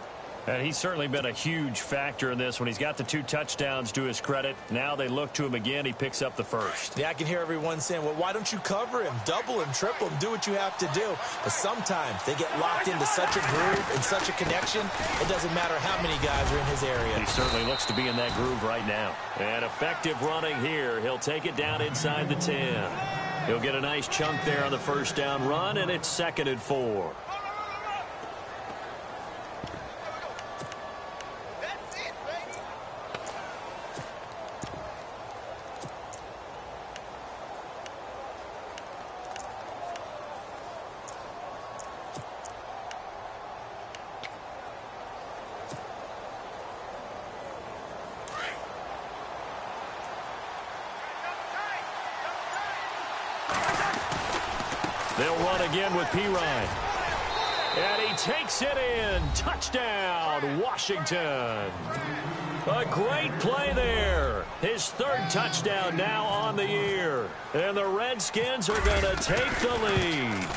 And he's certainly been a huge factor in this when he's got the 2 touchdowns to his credit. Now they look to him again. He picks up the 1st. Yeah, I can hear everyone saying, well, why don't you cover him, double him, triple him, do what you have to do. But sometimes they get locked into such a groove and such a connection, it doesn't matter how many guys are in his area. He certainly looks to be in that groove right now. And effective running here. He'll take it down inside the 10. He'll get a nice chunk there on the 1st down run, and it's 2nd and 4. They'll run again with Pirine. And he takes it in. Touchdown, Washington. A great play there. His 3rd touchdown now on the year. And the Redskins are going to take the lead.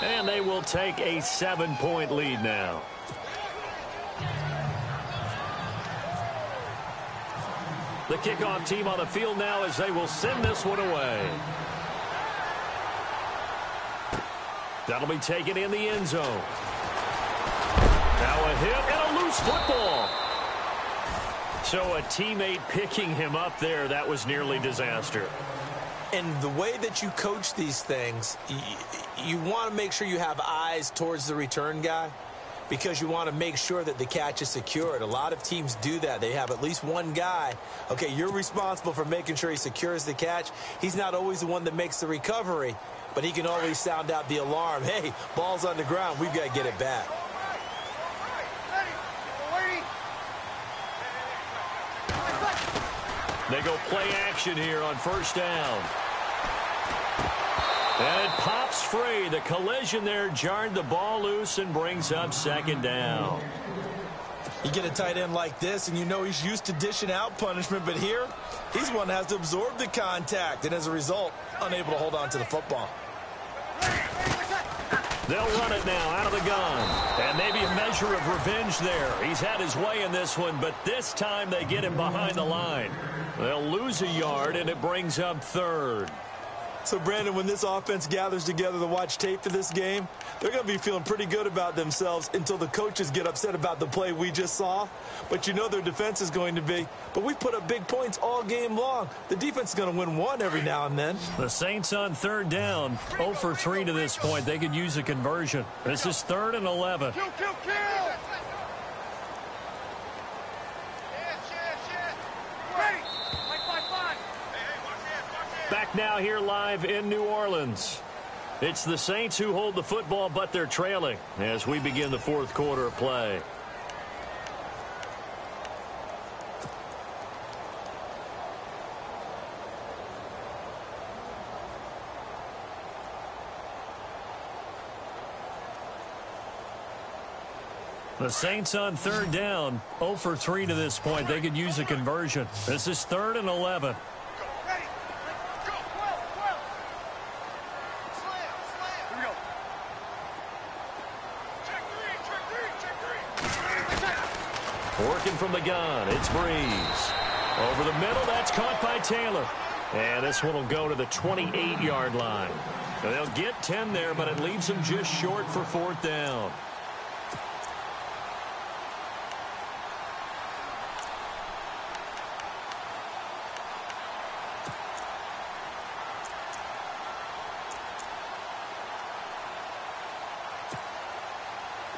And they will take a 7-point lead now. The kickoff team on the field now as they will send this one away. That'll be taken in the end zone. Now a hit and a loose football. So a teammate picking him up there, that was nearly disaster. And the way that you coach these things, you want to make sure you have eyes towards the return guy because you want to make sure that the catch is secured. A lot of teams do that. They have at least one guy. Okay, you're responsible for making sure he secures the catch. He's not always the one that makes the recovery, but he can always sound out the alarm. Hey, ball's on the ground. We've got to get it back. They go play action here on 1st down. And it pops free. The collision there jarred the ball loose and brings up 2nd down. You get a tight end like this, and you know he's used to dishing out punishment, but here, he's one that has to absorb the contact, and as a result, unable to hold on to the football. They'll run it now out of the gun. And maybe a measure of revenge there. He's had his way in this one, but this time they get him behind the line. They'll lose a yard, and it brings up 3rd. So, Brandon, when this offense gathers together to watch tape for this game, they're going to be feeling pretty good about themselves until the coaches get upset about the play we just saw. But you know their defense is going to be. But we put up big points all game long. The defense is going to win one every now and then. The Saints on third down, 0 for 3 to this point. They could use a conversion. This is 3rd and 11. Kill! Ready! Like 5-5. Back now here live in New Orleans. It's the Saints who hold the football, but they're trailing as we begin the 4th quarter of play. The Saints on third down, 0 for 3 to this point. They could use a conversion. This is 3rd and 11. Ready! Go! 12! Slam! Here we go. Check three! Working from the gun, it's Breeze. Over the middle, that's caught by Taylor. And this one will go to the 28-yard line. Now, they'll get 10 there, but it leaves them just short for 4th down.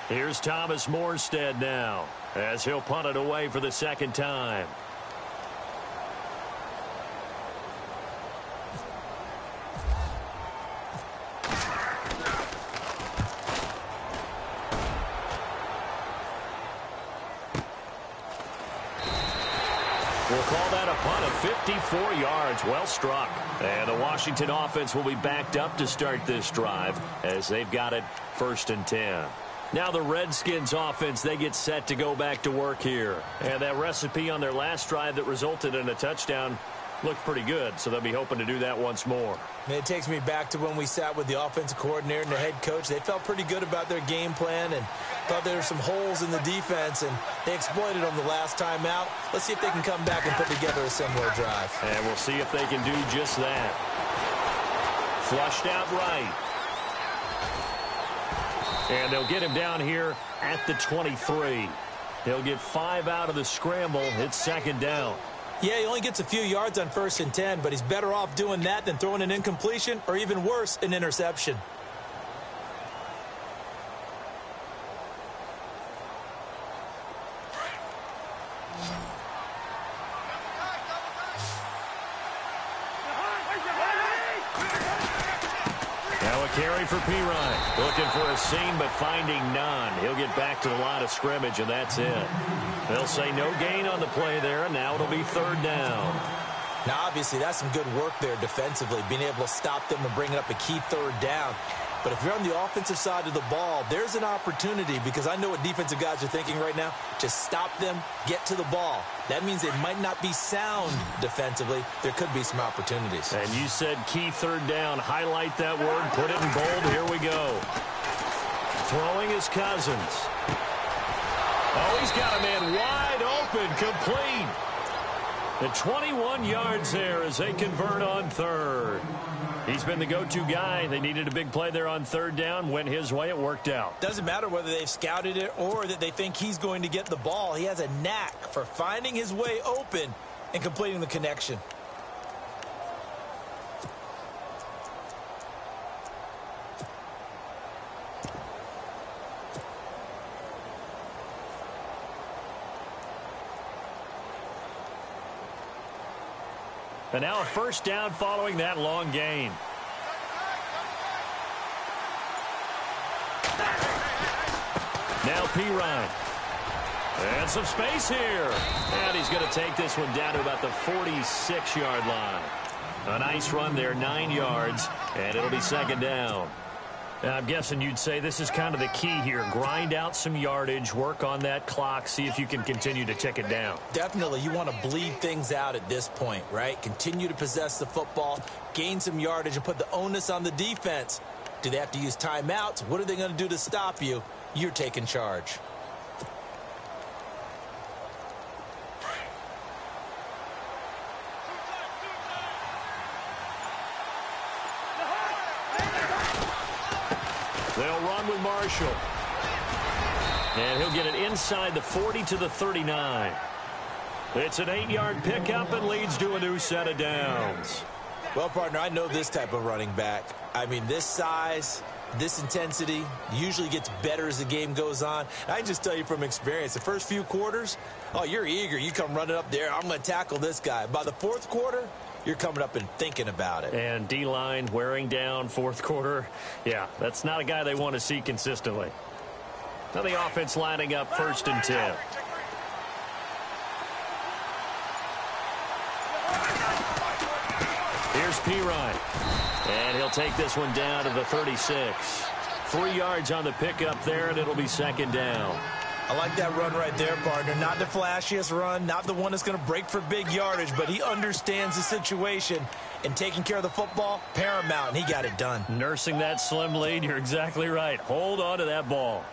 Here's Thomas Morstead now, as he'll punt it away for the 2nd time. We'll call that a punt of 54 yards. Well struck. And the Washington offense will be backed up to start this drive as they've got it 1st and 10. Now the Redskins offense, they get set to go back to work here. And that recipe on their last drive that resulted in a touchdown looked pretty good, so they'll be hoping to do that once more. And it takes me back to when we sat with the offensive coordinator and the head coach. They felt pretty good about their game plan and thought there were some holes in the defense, and they exploited them the last time out. Let's see if they can come back and put together a similar drive. And we'll see if they can do just that. Flushed out right. And they'll get him down here at the 23. He'll get 5 out of the scramble. It's 2nd down. Yeah, he only gets a few yards on 1st and 10, but he's better off doing that than throwing an incompletion or even worse, an interception. Now a carry for Pirine. Looking for a seam, but finding none. He'll get back to the line of scrimmage, and that's it. They'll say no gain on the play there, and now it'll be 3rd down. Now, obviously, that's some good work there defensively, being able to stop them and bring up a key 3rd down. But if you're on the offensive side of the ball, there's an opportunity, because I know what defensive guys are thinking right now. Just stop them, get to the ball. That means they might not be sound defensively. There could be some opportunities. And you said key 3rd down. Highlight that word. Put it in bold. Here we go. Throwing is Cousins. Oh, he's got a man wide open, complete. The 21 yards there as they convert on 3rd. He's been the go-to guy. They needed a big play there on 3rd down. Went his way. It worked out. Doesn't matter whether they've scouted it or that they think he's going to get the ball. He has a knack for finding his way open and completing the connection. And now a 1st down following that long gain. Now Pirine. And some space here. And he's going to take this one down to about the 46-yard line. A nice run there, 9 yards, and it'll be 2nd down. I'm guessing you'd say this is kind of the key here. Grind out some yardage, work on that clock, see if you can continue to tick it down. Definitely, you want to bleed things out at this point, right? Continue to possess the football, gain some yardage, and put the onus on the defense. Do they have to use timeouts? What are they going to do to stop you? You're taking charge. They'll run with Marshall. And he'll get it inside the 40 to the 39. It's an 8-yard pickup and leads to a new set of downs. Well, partner, I know this type of running back. I mean, this size, this intensity usually gets better as the game goes on. I can just tell you from experience, the first few quarters, oh, you're eager. You come running up there, I'm going to tackle this guy. By the fourth quarter, you're coming up and thinking about it. And D-line wearing down fourth quarter. Yeah, that's not a guy they want to see consistently. Now the offense lining up 1st and 10. Here's Pirine. And he'll take this one down to the 36. 3 yards on the pickup there, and it'll be 2nd down. I like that run right there, partner. Not the flashiest run, not the one that's going to break for big yardage, but he understands the situation, and taking care of the football, paramount, and he got it done. Nursing that slim lead, you're exactly right. Hold on to that ball.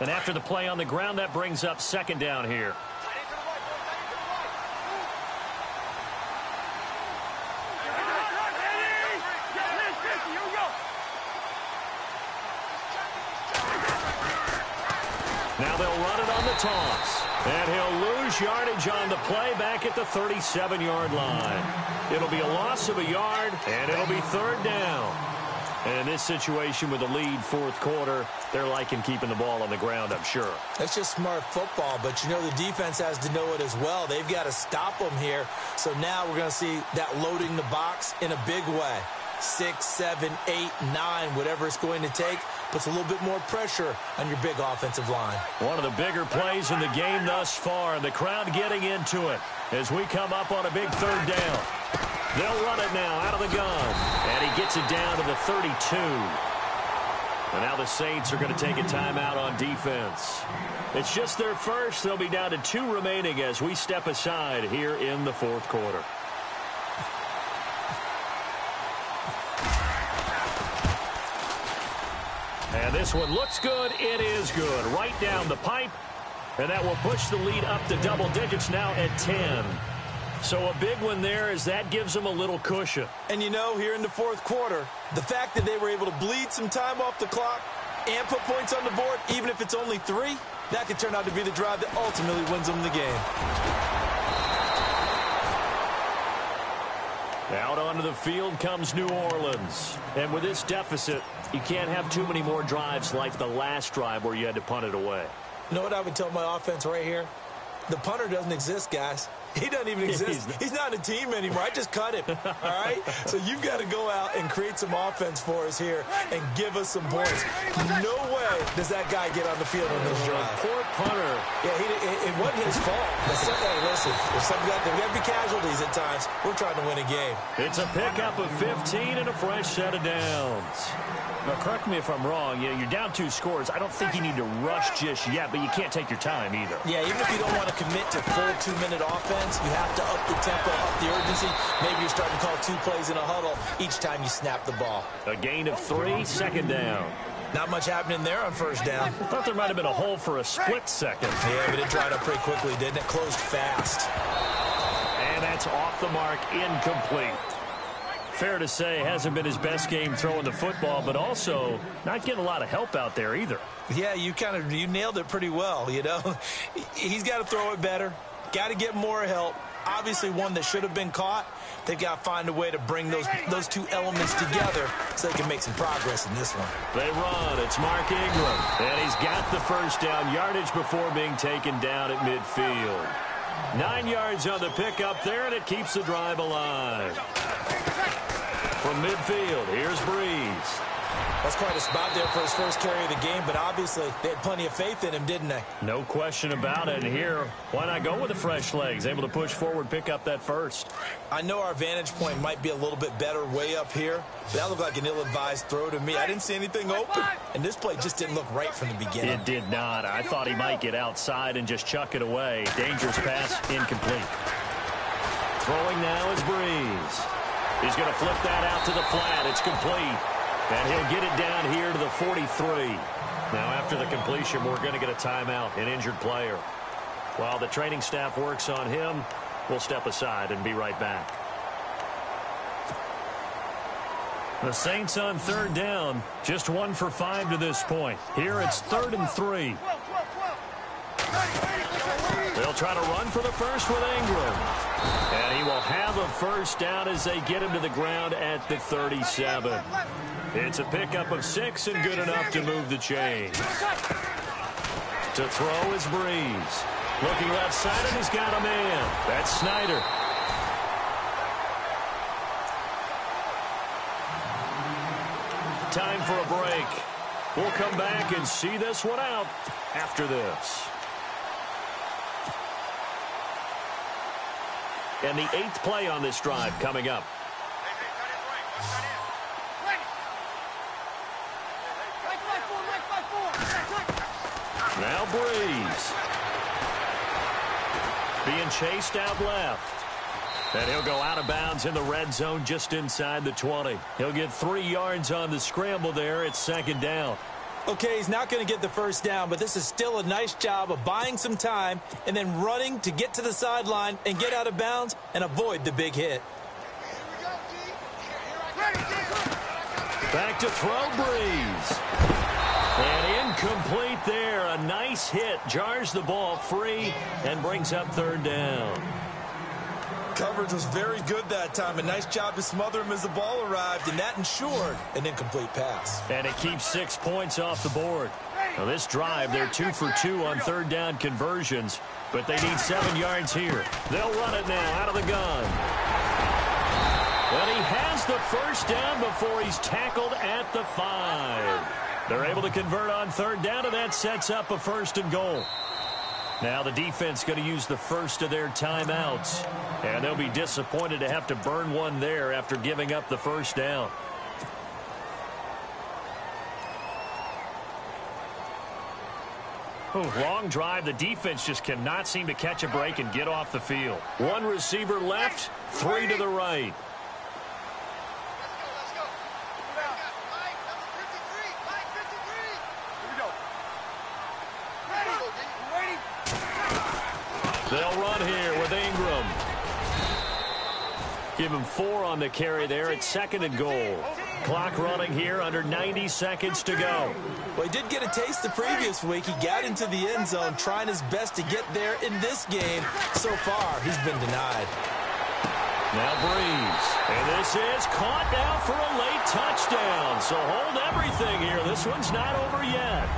And after the play on the ground, that brings up 2nd down here. Now they'll run it on the toss. And he'll lose yardage on the play back at the 37-yard line. It'll be a loss of a yard, and it'll be 3rd down. And in this situation with the lead 4th quarter, they're liking keeping the ball on the ground, I'm sure. That's just smart football, but you know the defense has to know it as well. They've got to stop them here. So now we're going to see that loading the box in a big way. 6, 7, 8, 9, whatever it's going to take, puts a little bit more pressure on your big offensive line. One of the bigger plays in the game thus far, and the crowd getting into it as we come up on a big 3rd down. They'll run it now out of the gun, and he gets it down to the 32. And now the Saints are going to take a timeout on defense. It's just their first. They'll be down to 2 remaining as we step aside here in the 4th quarter. And this one looks good. It is good. Right down the pipe. And that will push the lead up to double digits now at 10. So a big one there as that gives them a little cushion. And you know, here in the 4th quarter, the fact that they were able to bleed some time off the clock and put points on the board, even if it's only 3, that could turn out to be the drive that ultimately wins them the game. Out onto the field comes New Orleans. And with this deficit, you can't have too many more drives like the last drive where you had to punt it away. You know what I would tell my offense right here? The punter doesn't exist, guys. He doesn't even exist. He's not in a team anymore. I just cut him, all right? So you've got to go out and create some offense for us here and give us some points. No way does that guy get on the field on this drive. Poor punter. Yeah, it wasn't his fault. But hey, listen, there's got to be casualties at times. We're trying to win a game. It's a pickup of 15 and a fresh set of downs. Now, correct me if I'm wrong. You know, you're down 2 scores. I don't think you need to rush just yet, but you can't take your time either. Yeah, even if you don't want to commit to full 2-minute offense, you have to up the tempo, up the urgency. Maybe you're starting to call 2 plays in a huddle each time you snap the ball. A gain of 3, 2nd down. Not much happening there on 1st down. I thought there might have been a hole for a split second. Yeah, but it dried up pretty quickly, didn't it? Closed fast. And that's off the mark, incomplete. Fair to say, hasn't been his best game throwing the football, but also not getting a lot of help out there either. Yeah, you nailed it pretty well, you know. He's got to throw it better. Got to get more help. Obviously one that should have been caught. They've got to find a way to bring those 2 elements together so they can make some progress in this one. They run. It's Mark Ingram. And he's got the 1st down yardage before being taken down at midfield. 9 yards on the pickup there, and it keeps the drive alive. From midfield, here's Breeze. That's quite a spot there for his first carry of the game, but obviously they had plenty of faith in him, didn't they? No question about it. And here, why not go with the fresh legs? Able to push forward, pick up that 1st. I know our vantage point might be a little bit better way up here, but that looked like an ill-advised throw to me. I didn't see anything open, and this play just didn't look right from the beginning. It did not. I thought he might get outside and just chuck it away. Dangerous pass, incomplete. Throwing now is Breeze. He's going to flip that out to the flat. It's complete. And he'll get it down here to the 43. Now, after the completion, we're going to get a timeout, an injured player. While the training staff works on him, we'll step aside and be right back. The Saints on third down, just 1 for 5 to this point. Here it's 3rd and 3. They'll try to run for the first with Ingram. And he will have a first down as they get him to the ground at the 37. It's a pickup of 6 and good enough to move the chains. To throw is Breeze. Looking left side, and he's got a man. That's Snyder. Time for a break. We'll come back and see this one out after this. And the 8th play on this drive coming up. Now Breeze. Being chased out left. And he'll go out of bounds in the red zone just inside the 20. He'll get 3 yards on the scramble there. It's 2nd down. Okay, he's not going to get the first down, but this is still a nice job of buying some time and then running to get to the sideline and get out of bounds and avoid the big hit. Back to throw, Breeze. And incomplete there. A nice hit. Jars the ball free and brings up 3rd down. Coverage was very good that time. A nice job to smother him as the ball arrived, and that ensured an incomplete pass. And it keeps 6 points off the board. Now this drive, they're 2 for 2 on 3rd down conversions, but they need 7 yards here. They'll run it now out of the gun. And he has the first down before he's tackled at the 5. They're able to convert on 3rd down, and that sets up a 1st and goal. Now the defense going to use the first of their timeouts. And they'll be disappointed to have to burn one there after giving up the first down. Long drive. The defense just cannot seem to catch a break and get off the field. 1 receiver left, 3 to the right. They'll run here with Ingram. Give him 4 on the carry there. It's 2nd and goal. Clock running here under 90 seconds to go. Well, he did get a taste the previous week. He got into the end zone trying his best to get there in this game. So far, he's been denied. Now Breeze. And this is caught now for a late touchdown. So hold everything here. This one's not over yet.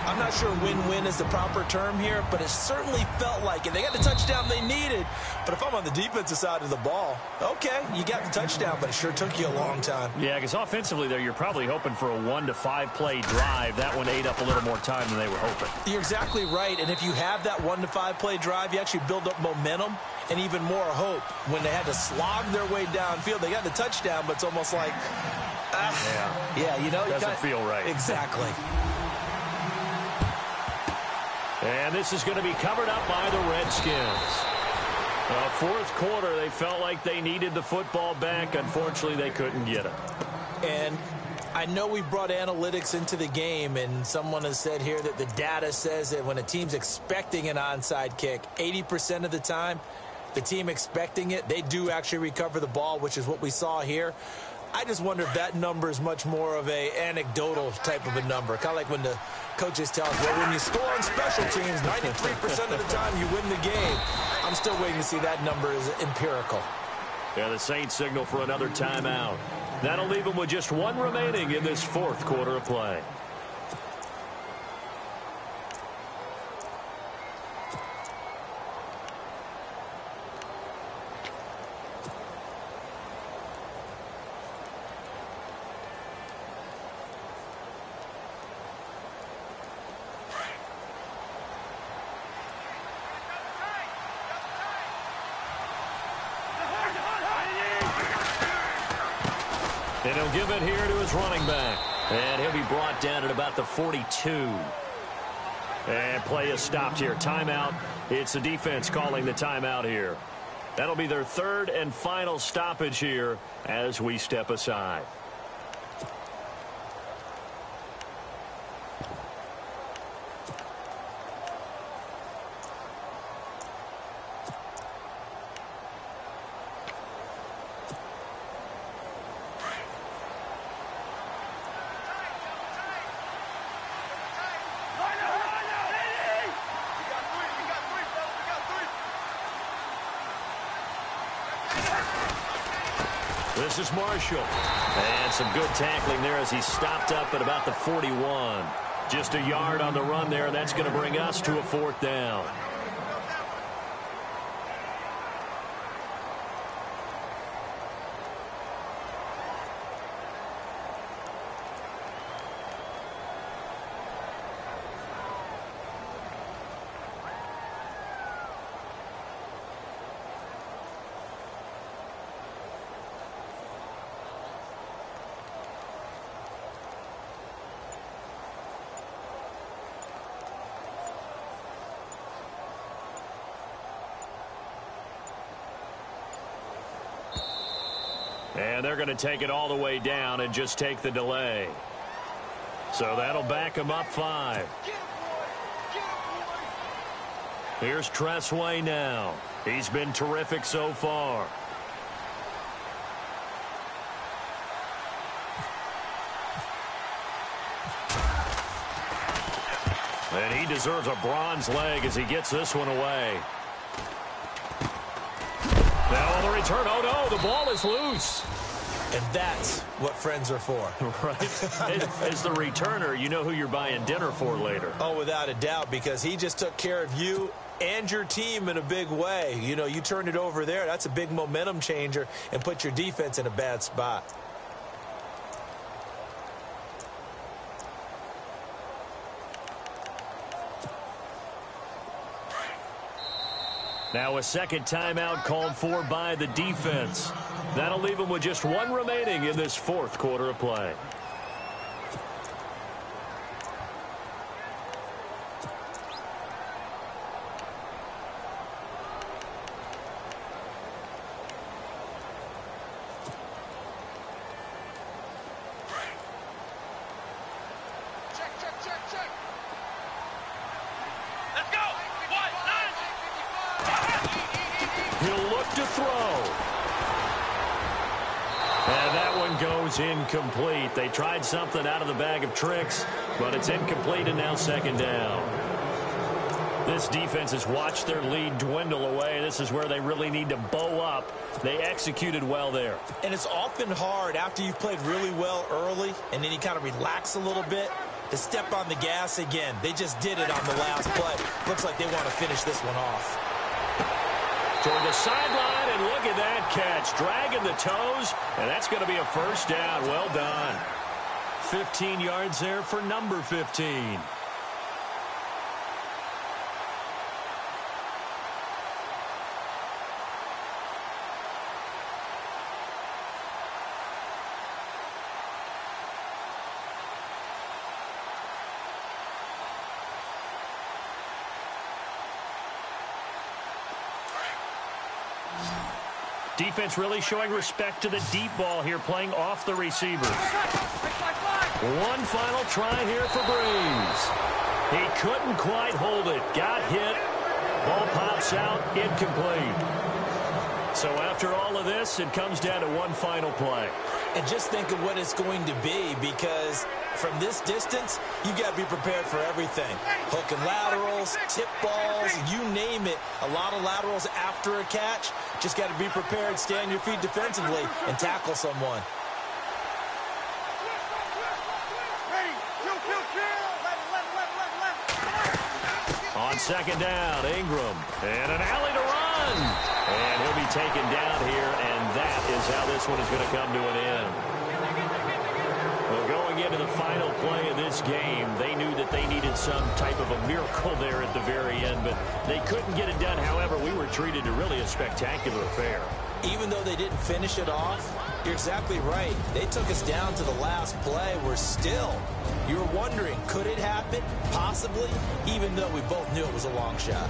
I'm not sure win-win is the proper term here, but it certainly felt like it. They got the touchdown they needed, but if I'm on the defensive side of the ball, okay, you got the touchdown, but it sure took you a long time. Yeah, because offensively there, you're probably hoping for a 1 to 5 play drive. That one ate up a little more time than they were hoping. You're exactly right, and if you have that 1 to 5 play drive, you actually build up momentum and even more hope. When they had to slog their way downfield, they got the touchdown, but it's almost like, you know, doesn't feel right. Exactly. And this is going to be covered up by the Redskins. 4th quarter, they felt like they needed the football back. Unfortunately, they couldn't get it. And I know we brought analytics into the game, and someone has said here that the data says that when a team's expecting an onside kick, 80% of the time, the team expecting it, they do actually recover the ball, which is what we saw here. I just wonder if that number is much more of a anecdotal type of a number. Kind of like when the coaches tell us, well, when you score on special teams, 93% of the time you win the game. I'm still waiting to see that number is empirical. Yeah, the Saints signal for another timeout. That'll leave them with just 1 remaining in this 4th quarter of play. And he'll give it here to his running back. And he'll be brought down at about the 42. And play is stopped here. Timeout. It's the defense calling the timeout here. That'll be their 3rd and final stoppage here as we step aside. This is Marshall. And some good tackling there as he stopped up at about the 41. Just a yard on the run there, and that's going to bring us to a 4th down. And they're going to take it all the way down and just take the delay. So that'll back them up 5. Here's Tressway now. He's been terrific so far. And he deserves a bronze leg as he gets this one away. Now on the return, oh no, the ball is loose. And that's what friends are for. Right. As the returner, you know who you're buying dinner for later. Oh, without a doubt, because he just took care of you and your team in a big way. You know, you turned it over there. That's a big momentum changer and put your defense in a bad spot. Now a second timeout called for by the defense. That'll leave them with just 1 remaining in this 4th quarter of play. Check. Let's go. He'll look to throw. And that one goes incomplete. They tried something out of the bag of tricks, but it's incomplete and now 2nd down. This defense has watched their lead dwindle away. This is where they really need to bow up. They executed well there. And it's often hard after you've played really well early and then you kind of relax a little bit to step on the gas again. They just did it on the last play. Looks like they want to finish this one off. Toward the sideline, and look at that catch. Dragging the toes, and that's going to be a 1st down. Well done. 15 yards there for number 15. Defense really showing respect to the deep ball here, playing off the receivers. One final try here for Breeze. He couldn't quite hold it. Got hit. Ball pops out. Incomplete. So after all of this, it comes down to one final play. And just think of what it's going to be, because from this distance, you got to be prepared for everything. Hook and laterals, tip balls, you name it. A lot of laterals after a catch. Just got to be prepared, stay on your feet defensively, and tackle someone. On 2nd down, Ingram. And an alley to run. And he'll be taken down here, and that is how this one is going to come to an end. Well, going into the final play of this game, they knew that they needed some type of a miracle there at the very end, but they couldn't get it done. However, we were treated to really a spectacular affair. Even though they didn't finish it off, you're exactly right. They took us down to the last play. We're still, you were wondering, could it happen? Possibly, even though we both knew it was a long shot.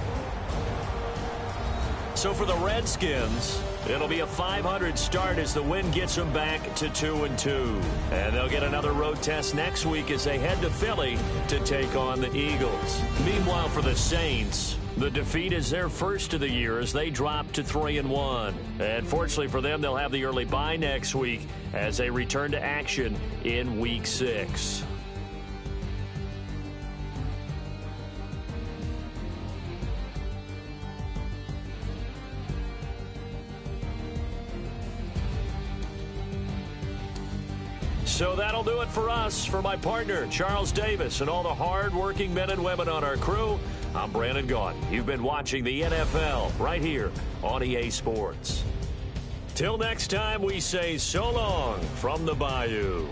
So for the Redskins, it'll be a .500 start as the win gets them back to 2-2. And they'll get another road test next week as they head to Philly to take on the Eagles. Meanwhile, for the Saints, the defeat is their first of the year as they drop to 3-1. And fortunately for them, they'll have the early bye next week as they return to action in Week 6. So that'll do it for us. For my partner, Charles Davis, and all the hard-working men and women on our crew, I'm Brandon Gaudin. You've been watching the NFL right here on EA Sports. Till next time, we say so long from the Bayou.